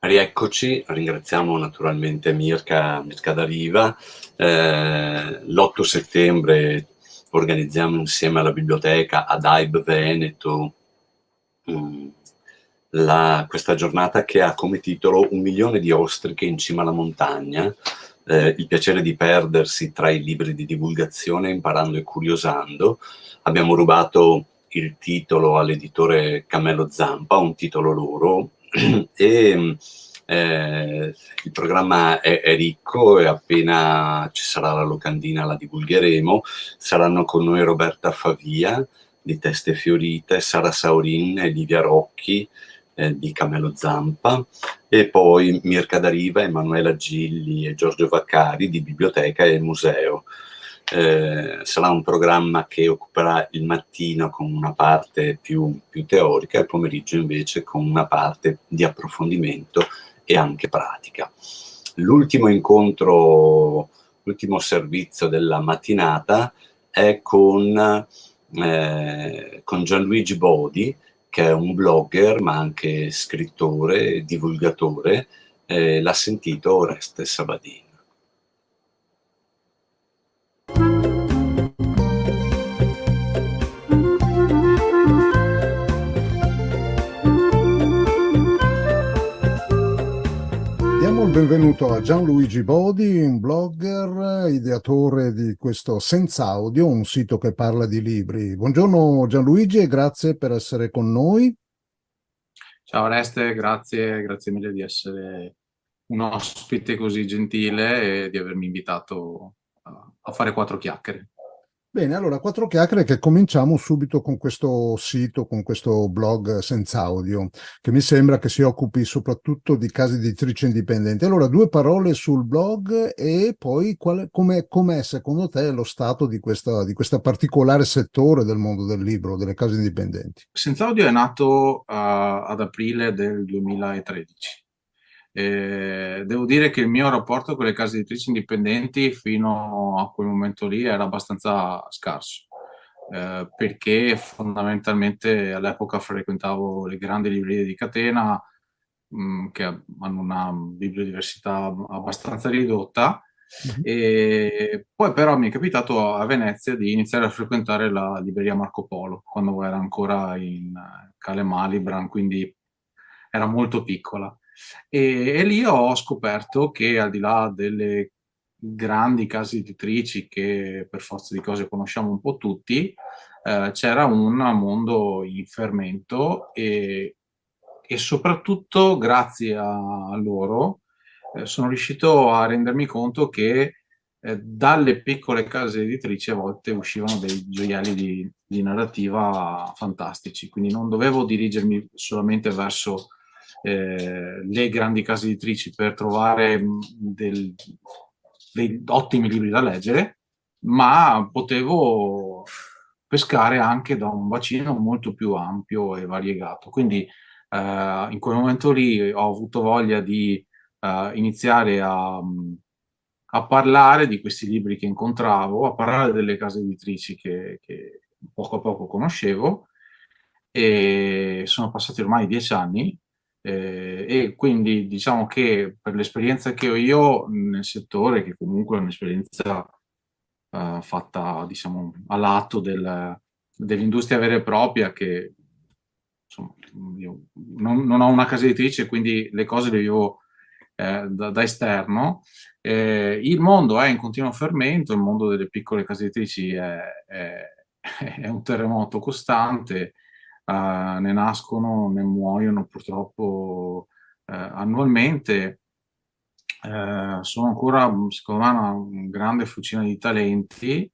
Rieccoci, ringraziamo naturalmente Mirka D'Ariva. L'8 settembre organizziamo insieme alla biblioteca ad AIB Veneto questa giornata che ha come titolo 1 milione di ostriche in cima alla montagna, il piacere di perdersi tra i libri di divulgazione imparando e curiosando. Abbiamo rubato il titolo all'editore Cammello Zampa, un titolo loro, e il programma è ricco e appena ci sarà la locandina la divulgheremo. Saranno con noi Roberta Favia di Teste Fiorite, Sara Saurin e Livia Rocchi di Cammello Zampa, e poi Mirka D'Ariva, Emanuela Gilli e Giorgio Vaccari di Biblioteca e Museo. Sarà un programma che occuperà il mattino con una parte più teorica e il pomeriggio invece con una parte di approfondimento e anche pratica. L'ultimo incontro, l'ultimo servizio della mattinata è con Gianluigi Bodi, che è un blogger ma anche scrittore e divulgatore. L'ha sentito Oreste Sabadin. Diamo il benvenuto a Gianluigi Bodi, un blogger, ideatore di questo Senza Audio, un sito che parla di libri. Buongiorno Gianluigi e grazie per essere con noi. Ciao Oreste, grazie mille di essere un ospite così gentile e di avermi invitato a fare 4 chiacchiere. Bene, allora quattro chiacchiere che cominciamo subito con questo sito, con questo blog senza audio, che mi sembra che si occupi soprattutto di case editrici indipendenti. Allora, due parole sul blog e poi com'è secondo te lo stato di questa particolare settore del mondo del libro, delle case indipendenti? Senza Audio è nato ad aprile del 2013. Devo dire che il mio rapporto con le case editrici indipendenti fino a quel momento lì era abbastanza scarso, perché fondamentalmente all'epoca frequentavo le grandi librerie di catena, che hanno una bibliodiversità abbastanza ridotta. E poi però mi è capitato a Venezia di iniziare a frequentare la libreria Marco Polo quando era ancora in Cale Malibran, quindi era molto piccola. E lì ho scoperto che al di là delle grandi case editrici che per forza di cose conosciamo un po' tutti, c'era un mondo in fermento e soprattutto grazie a loro sono riuscito a rendermi conto che dalle piccole case editrici a volte uscivano dei gioielli di narrativa fantastici, quindi non dovevo dirigermi solamente verso le grandi case editrici per trovare dei ottimi libri da leggere, ma potevo pescare anche da un bacino molto più ampio e variegato. Quindi in quel momento lì ho avuto voglia di iniziare a parlare di questi libri che incontravo, a parlare delle case editrici che poco a poco conoscevo, e sono passati ormai 10 anni, e quindi diciamo che per l'esperienza che ho io nel settore, che comunque è un'esperienza fatta diciamo a lato dell'industria vera e propria, che insomma io non ho una casa editrice, quindi le cose le vivo da esterno. Il mondo è in continuo fermento, il mondo delle piccole case editrici è un terremoto costante, ne nascono, ne muoiono purtroppo annualmente. Sono ancora, secondo me, una grande fucina di talenti.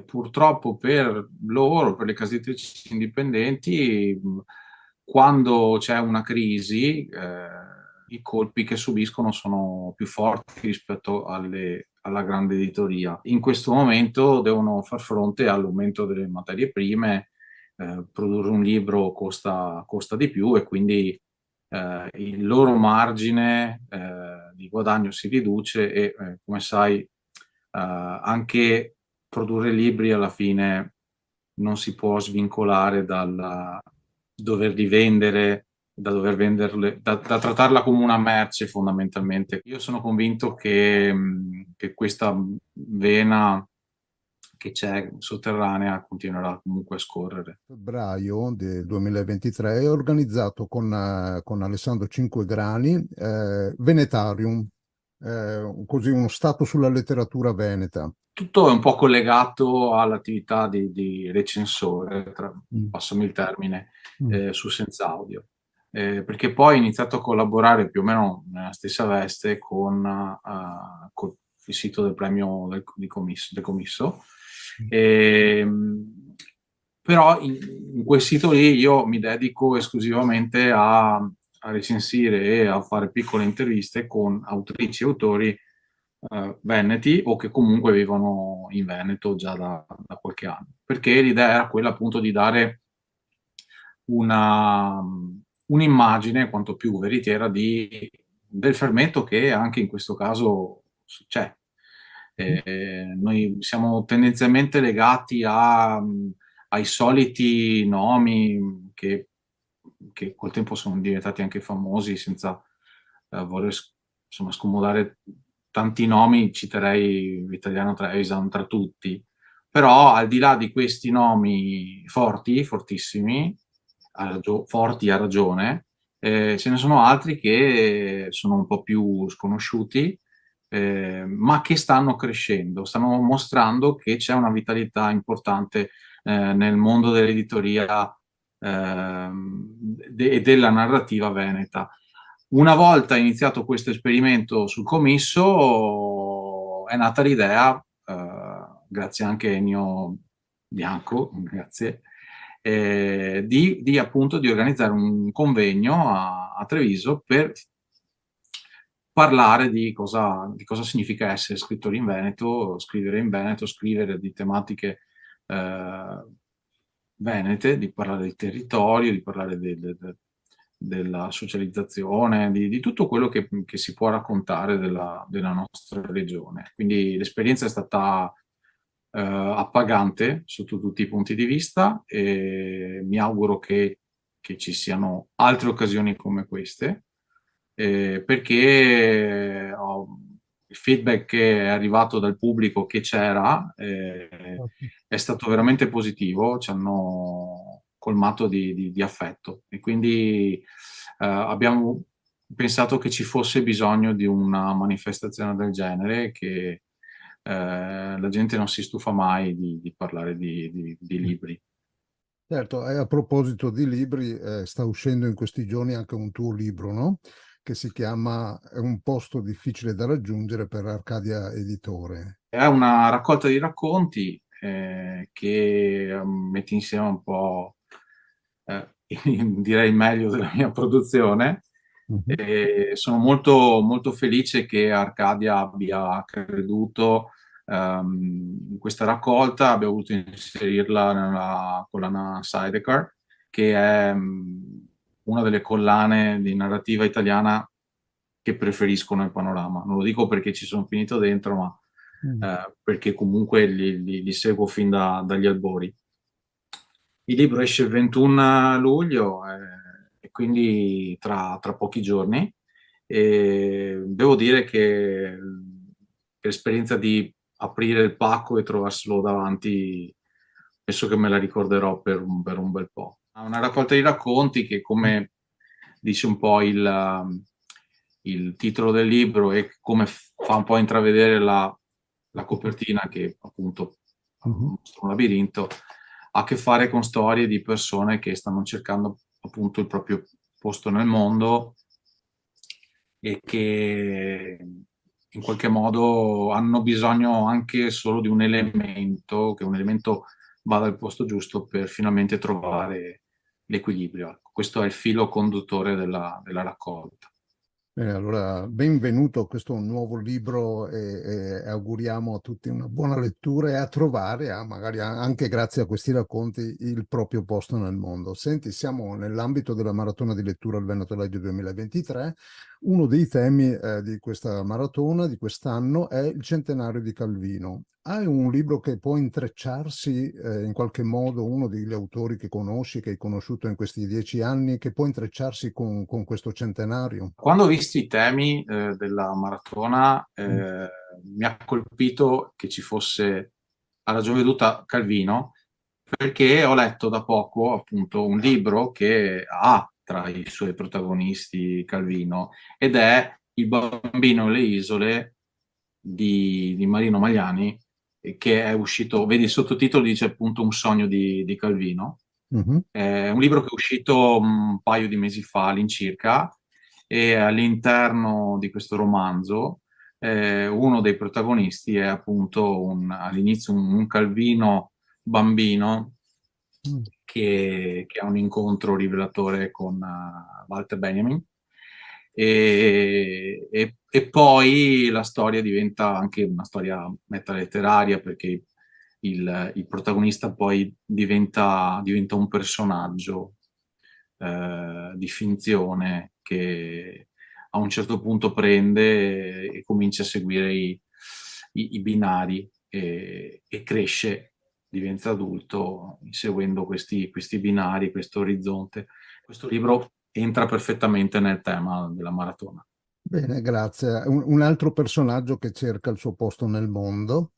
Purtroppo per loro, per le case editrici indipendenti, quando c'è una crisi, i colpi che subiscono sono più forti rispetto alla grande editoria. In questo momento devono far fronte all'aumento delle materie prime, produrre un libro costa di più e quindi il loro margine di guadagno si riduce e come sai anche produrre libri alla fine non si può svincolare dal doverli vendere, da dover venderle, da trattarla come una merce fondamentalmente. Io sono convinto che questa vena che c'è sotterranea continuerà comunque a scorrere. Febbraio del 2023 è organizzato con Alessandro Cinquegrani Venetarium, così uno stato sulla letteratura veneta. Tutto è un po' collegato all'attività di recensore, passami il termine, su Senza Audio. Perché poi ho iniziato a collaborare più o meno nella stessa veste con il sito del premio del Commisso. Però in quel sito lì io mi dedico esclusivamente a recensire e a fare piccole interviste con autrici e autori veneti o che comunque vivono in Veneto già da qualche anno, perché l'idea era quella appunto di dare un'immagine quanto più veritiera del fermento che anche in questo caso c'è. Noi siamo tendenzialmente legati ai soliti nomi che col tempo sono diventati anche famosi, senza voler insomma scomodare tanti nomi, citerei Vitaliano Trevisan tra tutti. Però al di là di questi nomi forti, fortissimi, forti a ragione, ce ne sono altri che sono un po' più sconosciuti, ma che stanno crescendo, stanno mostrando che c'è una vitalità importante nel mondo dell'editoria e della narrativa veneta. Una volta iniziato questo esperimento sul Commisso è nata l'idea grazie anche a Ennio Bianco, grazie, di appunto di organizzare un convegno a Treviso per parlare di cosa significa essere scrittori in Veneto, scrivere di tematiche venete, di parlare del territorio, di parlare della socializzazione, di tutto quello che si può raccontare della nostra regione. Quindi l'esperienza è stata appagante sotto tutti i punti di vista e mi auguro che ci siano altre occasioni come queste, perché il feedback che è arrivato dal pubblico che c'era è stato veramente positivo, ci hanno colmato di affetto e quindi abbiamo pensato che ci fosse bisogno di una manifestazione del genere, che la gente non si stufa mai di parlare di libri. Certo, e a proposito di libri, sta uscendo in questi giorni anche un tuo libro, no? Che si chiama È un posto difficile da raggiungere, per Arcadia Editore. È una raccolta di racconti che mette insieme un po', direi, meglio della mia produzione. E sono molto, molto felice che Arcadia abbia creduto in questa raccolta, abbia voluto inserirla nella collana Sidecar, che è una delle collane di narrativa italiana che preferisco nel panorama. Non lo dico perché ci sono finito dentro, ma perché comunque li seguo fin dagli albori. Il libro esce il 21 luglio e quindi tra pochi giorni. E devo dire che l'esperienza di aprire il pacco e trovarselo davanti, penso che me la ricorderò per un bel po'. Una raccolta di racconti che, come dice un po' il titolo del libro e come fa un po' intravedere la copertina, che appunto mostra un labirinto, ha a che fare con storie di persone che stanno cercando appunto il proprio posto nel mondo e che in qualche modo hanno bisogno anche solo di un elemento, che un elemento vada al posto giusto per finalmente trovare l'equilibrio. Questo è il filo conduttore della raccolta. Bene, allora benvenuto a questo nuovo libro e auguriamo a tutti una buona lettura e a trovare, magari anche grazie a questi racconti, il proprio posto nel mondo. Senti, siamo nell'ambito della maratona di lettura al Veneto Legge 2023. Uno dei temi di questa maratona di quest'anno è il centenario di Calvino. Hai un libro che può intrecciarsi in qualche modo, uno degli autori che conosci, che hai conosciuto in questi 10 anni, che può intrecciarsi con questo centenario? Quando ho visto i temi della maratona mi ha colpito che ci fosse, a ragione veduta, Calvino, perché ho letto da poco appunto un libro che ha tra i suoi protagonisti Calvino, ed è Il bambino e le isole di Marino Magliani, che è uscito, vedi il sottotitolo, dice appunto Un sogno di Calvino. È un libro che è uscito un paio di mesi fa all'incirca, e all'interno di questo romanzo uno dei protagonisti è appunto all'inizio un Calvino bambino che ha un incontro rivelatore con Walter Benjamin, e poi la storia diventa anche una storia metaletteraria, perché il protagonista poi diventa un personaggio di finzione che a un certo punto prende e comincia a seguire i binari e cresce, diventa adulto seguendo questi binari, questo orizzonte. Questo libro entra perfettamente nel tema della maratona. Bene, grazie. Un altro personaggio che cerca il suo posto nel mondo.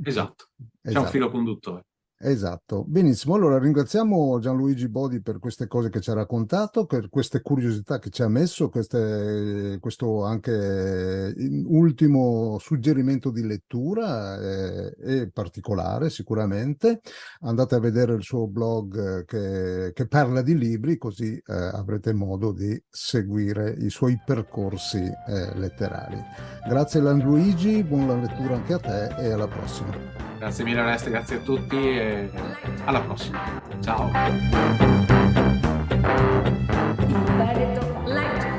Esatto, c'è un filo conduttore. Esatto, benissimo. Allora ringraziamo Gianluigi Bodi per queste cose che ci ha raccontato, per queste curiosità che ci ha messo, questo anche ultimo suggerimento di lettura e particolare sicuramente. Andate a vedere il suo blog che parla di libri, così avrete modo di seguire i suoi percorsi letterari. Grazie Gianluigi, buona lettura anche a te e alla prossima. Grazie mille Oreste, grazie a tutti e alla prossima. Ciao. Il Veneto legge.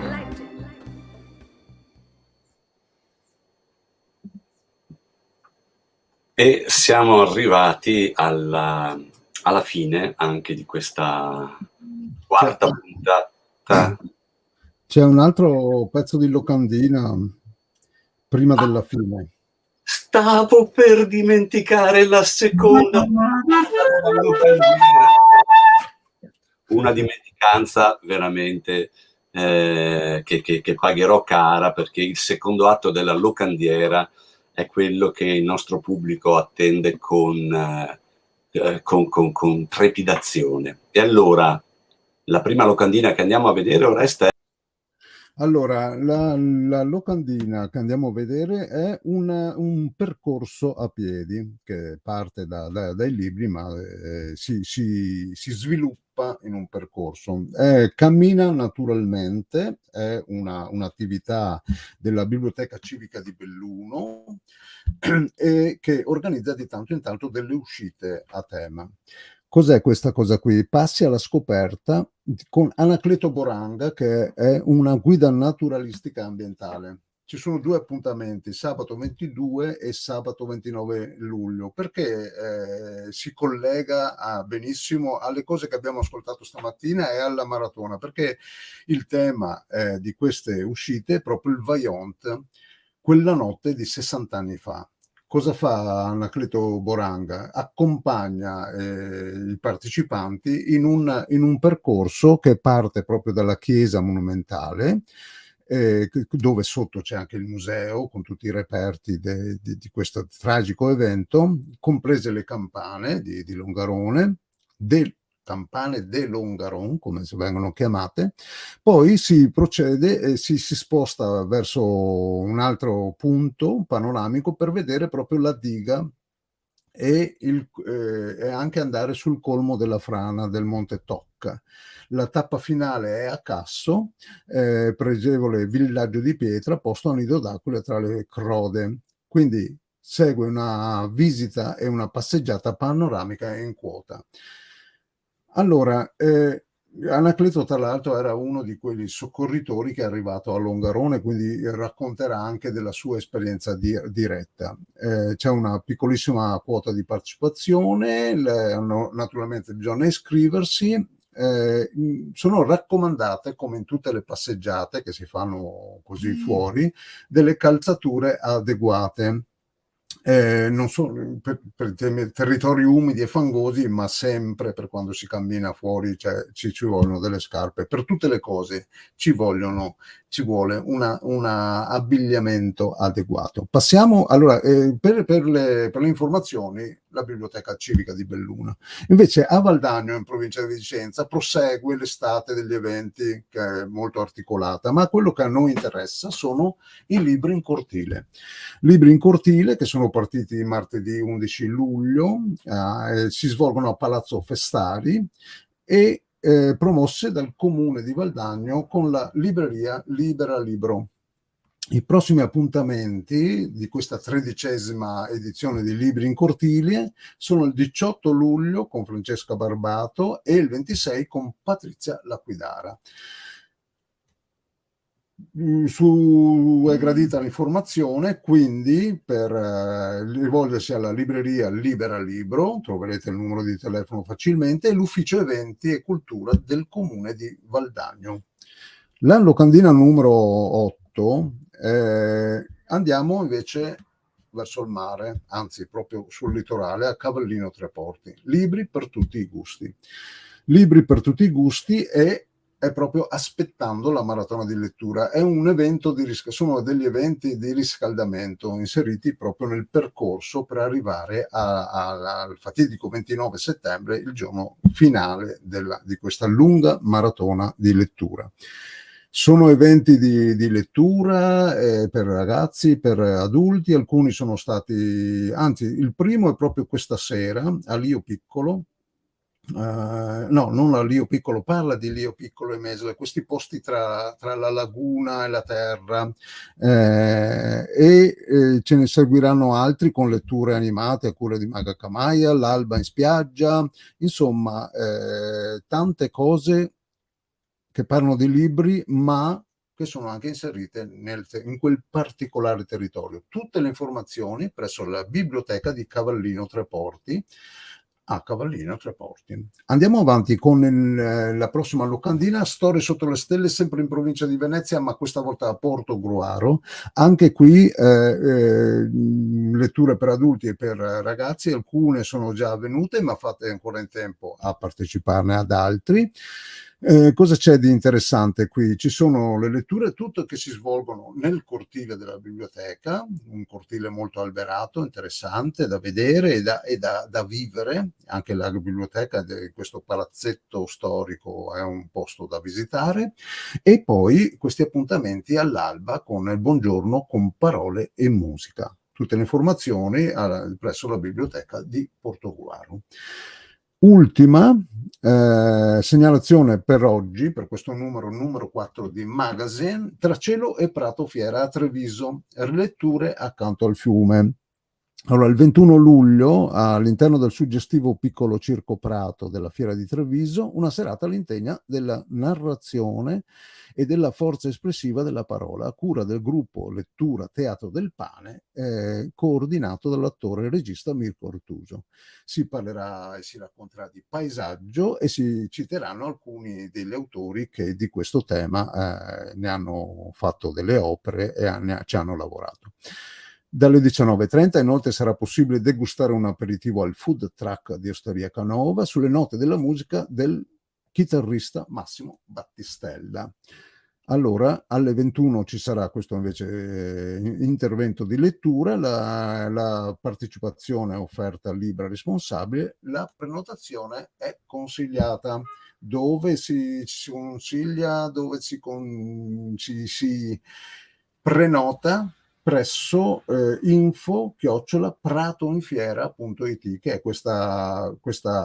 E siamo arrivati alla fine anche di questa quarta puntata. C'è un altro pezzo di locandina prima della fine. Stavo per dimenticare la seconda puntata della locandina. Una dimenticanza veramente che pagherò cara, perché il secondo atto della locandiera è quello che il nostro pubblico attende con trepidazione. E allora, la prima locandina che andiamo a vedere, Oreste, allora, la locandina che andiamo a vedere è un percorso a piedi che parte dai libri, ma si sviluppa in un percorso. Cammina naturalmente, è un'attività della Biblioteca Civica di Belluno e che organizza di tanto in tanto delle uscite a tema. Cos'è questa cosa qui? Passi alla scoperta con Anacleto Boranga, che è una guida naturalistica ambientale. Ci sono 2 appuntamenti, sabato 22 e sabato 29 luglio, perché si collega benissimo alle cose che abbiamo ascoltato stamattina e alla maratona, perché il tema di queste uscite è proprio il Vaillant, quella notte di 60 anni fa. Cosa fa Anacleto Boranga? Accompagna i partecipanti in un percorso che parte proprio dalla chiesa monumentale, dove sotto c'è anche il museo con tutti i reperti di questo tragico evento, comprese le campane di Longarone, campane de Longaron, come si vengono chiamate. Poi si procede e si sposta verso un altro punto panoramico per vedere proprio la diga e anche andare sul colmo della frana del Monte Tocca. La tappa finale è a Casso, pregevole villaggio di pietra posto a nido d'aquile tra le crode. Quindi segue una visita e una passeggiata panoramica in quota. Allora, Anacleto tra l'altro era uno di quegli soccorritori che è arrivato a Longarone, quindi racconterà anche della sua esperienza diretta. C'è una piccolissima quota di partecipazione, naturalmente bisogna iscriversi. Sono raccomandate, come in tutte le passeggiate che si fanno così fuori, delle calzature adeguate. Non solo per territori umidi e fangosi, ma sempre per quando si cammina fuori, cioè, ci vogliono delle scarpe. Per tutte le cose ci vuole un abbigliamento adeguato. Passiamo allora per le informazioni, la Biblioteca Civica di Belluno. Invece a Valdagno, in provincia di Vicenza, prosegue l'estate degli eventi, che è molto articolata, ma quello che a noi interessa sono i libri in cortile. Libri in cortile che sono partiti martedì 11 luglio, si svolgono a Palazzo Festari e promosse dal Comune di Valdagno con la libreria Libera Libro. I prossimi appuntamenti di questa 13ª edizione di Libri in Cortile sono il 18 luglio con Francesca Barbato e il 26 con Patrizia Laquidara. È gradita l'informazione, quindi per rivolgersi alla libreria Libera Libro troverete il numero di telefono facilmente, e l'ufficio eventi e cultura del Comune di Valdagno. La locandina numero 8, andiamo invece verso il mare, anzi proprio sul litorale, a Cavallino Treporti. Libri per tutti i gusti. Libri per tutti i gusti è proprio aspettando la maratona di lettura. È un evento sono degli eventi di riscaldamento inseriti proprio nel percorso per arrivare al fatidico 29 settembre, il giorno finale di questa lunga maratona di lettura. Sono eventi di lettura per ragazzi, per adulti, alcuni sono stati, anzi il primo è proprio questa sera a Lio Piccolo, no, non a Lio Piccolo, parla di Lio Piccolo e Mesole, questi posti tra la laguna e la terra, ce ne seguiranno altri con letture animate a cura di Maga Kamaia, L'alba in spiaggia, insomma tante cose che parlano di libri, ma che sono anche inserite in quel particolare territorio. Tutte le informazioni presso la biblioteca di Cavallino Treporti, a Cavallino Treporti. Andiamo avanti con la prossima locandina, Storie sotto le stelle, sempre in provincia di Venezia, ma questa volta a Portogruaro. Anche qui letture per adulti e per ragazzi, alcune sono già avvenute, ma fate ancora in tempo a parteciparne ad altri. Cosa c'è di interessante qui? Ci sono le letture tutte che si svolgono nel cortile della biblioteca, un cortile molto alberato, interessante da vedere e da vivere. Anche la biblioteca di questo palazzetto storico è un posto da visitare. E poi questi appuntamenti all'alba con il buongiorno con parole e musica. Tutte le informazioni presso la biblioteca di Portogruaro. Ultima segnalazione per oggi, per questo numero 4 di Magazine, Tra cielo e prato fiera a Treviso, riletture accanto al fiume. Allora, il 21 luglio, all'interno del suggestivo piccolo Circo Prato della Fiera di Treviso, una serata all'insegna della narrazione e della forza espressiva della parola, a cura del gruppo Lettura Teatro del Pane, coordinato dall'attore e regista Mirko Ortuso. Si parlerà e si racconterà di paesaggio e si citeranno alcuni degli autori che di questo tema ne hanno fatto delle opere e ci hanno lavorato. Dalle 19:30 inoltre sarà possibile degustare un aperitivo al food truck di Osteria Canova sulle note della musica del chitarrista Massimo Battistella. Allora, alle 21 ci sarà questo invece intervento di lettura, la partecipazione è offerta libera e responsabile, la prenotazione è consigliata. Dove si consiglia, dove si prenota? Presso info@pratoinfiera.it, che è questa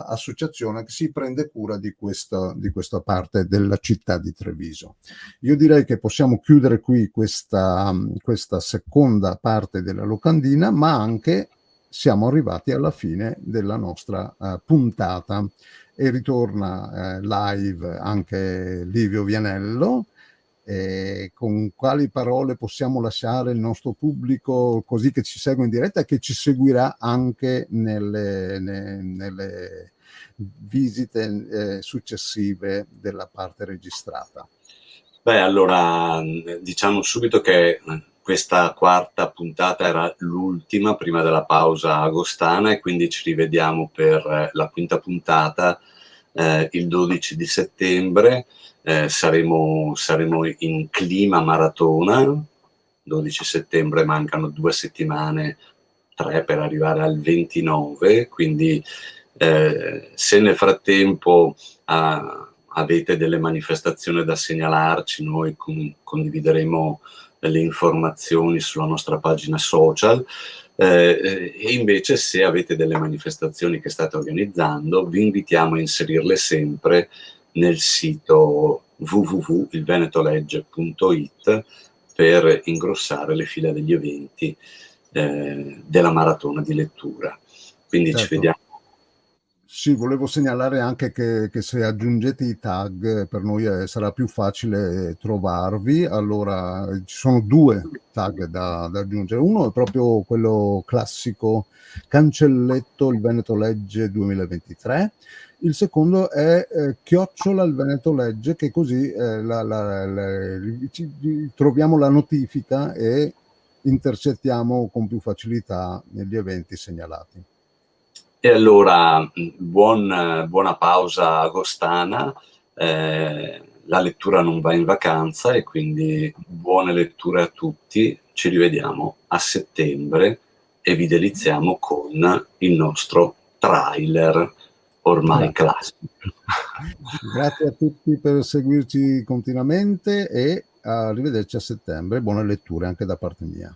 associazione che si prende cura di questa parte della città di Treviso. Io direi che possiamo chiudere qui questa seconda parte della locandina, ma anche siamo arrivati alla fine della nostra puntata e ritorna live anche Livio Vianello. Con quali parole possiamo lasciare il nostro pubblico così che ci segue in diretta e che ci seguirà anche nelle visite successive della parte registrata? Beh, allora diciamo subito che questa quarta puntata era l'ultima prima della pausa agostana e quindi ci rivediamo per la quinta puntata il 12 di settembre. Saremo in clima maratona, 12 settembre, mancano 2 settimane, 3 per arrivare al 29, quindi se nel frattempo avete delle manifestazioni da segnalarci, noi condivideremo le informazioni sulla nostra pagina social. E invece se avete delle manifestazioni che state organizzando, vi invitiamo a inserirle sempre nel sito www.ilvenetolegge.it per ingrossare le file degli eventi della maratona di lettura. Quindi certo. Ci vediamo. Sì, volevo segnalare anche che se aggiungete i tag per noi sarà più facile trovarvi. Allora ci sono 2 tag da aggiungere. Uno è proprio quello classico cancelletto il Veneto Legge 2023. Il secondo è chiocciola il Veneto Legge, che così troviamo la notifica e intercettiamo con più facilità negli eventi segnalati. E allora buona pausa agostana, la lettura non va in vacanza e quindi buone letture a tutti, ci rivediamo a settembre e vi deliziamo con il nostro trailer ormai classico. Grazie a tutti per seguirci continuamente e arrivederci a settembre. Buone letture anche da parte mia.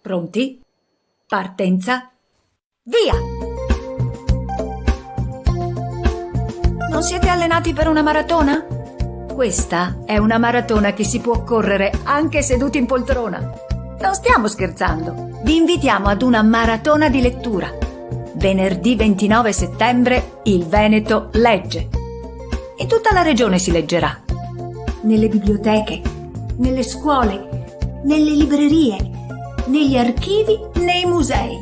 Pronti? Partenza? Via! Non siete allenati per una maratona? Questa è una maratona che si può correre anche seduti in poltrona. Non stiamo scherzando. Vi invitiamo ad una maratona di lettura. Venerdì 29 settembre il Veneto legge. In tutta la regione si leggerà. Nelle biblioteche, nelle scuole, nelle librerie, negli archivi, nei musei.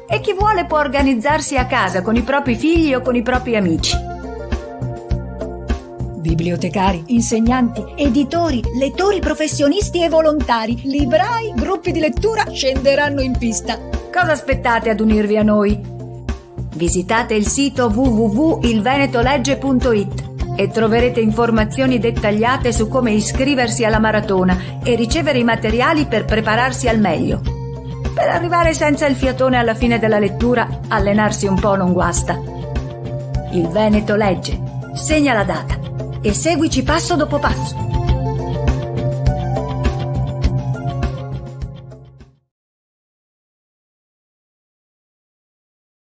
E chi vuole può organizzarsi a casa con i propri figli o con i propri amici. Bibliotecari, insegnanti, editori, lettori professionisti e volontari, librai, gruppi di lettura scenderanno in pista. Cosa aspettate ad unirvi a noi? Visitate il sito www.ilvenetolegge.it e troverete informazioni dettagliate su come iscriversi alla maratona e ricevere i materiali per prepararsi al meglio. Per arrivare senza il fiatone alla fine della lettura, allenarsi un po' non guasta. Il Veneto legge. Segna la data e seguici passo dopo passo.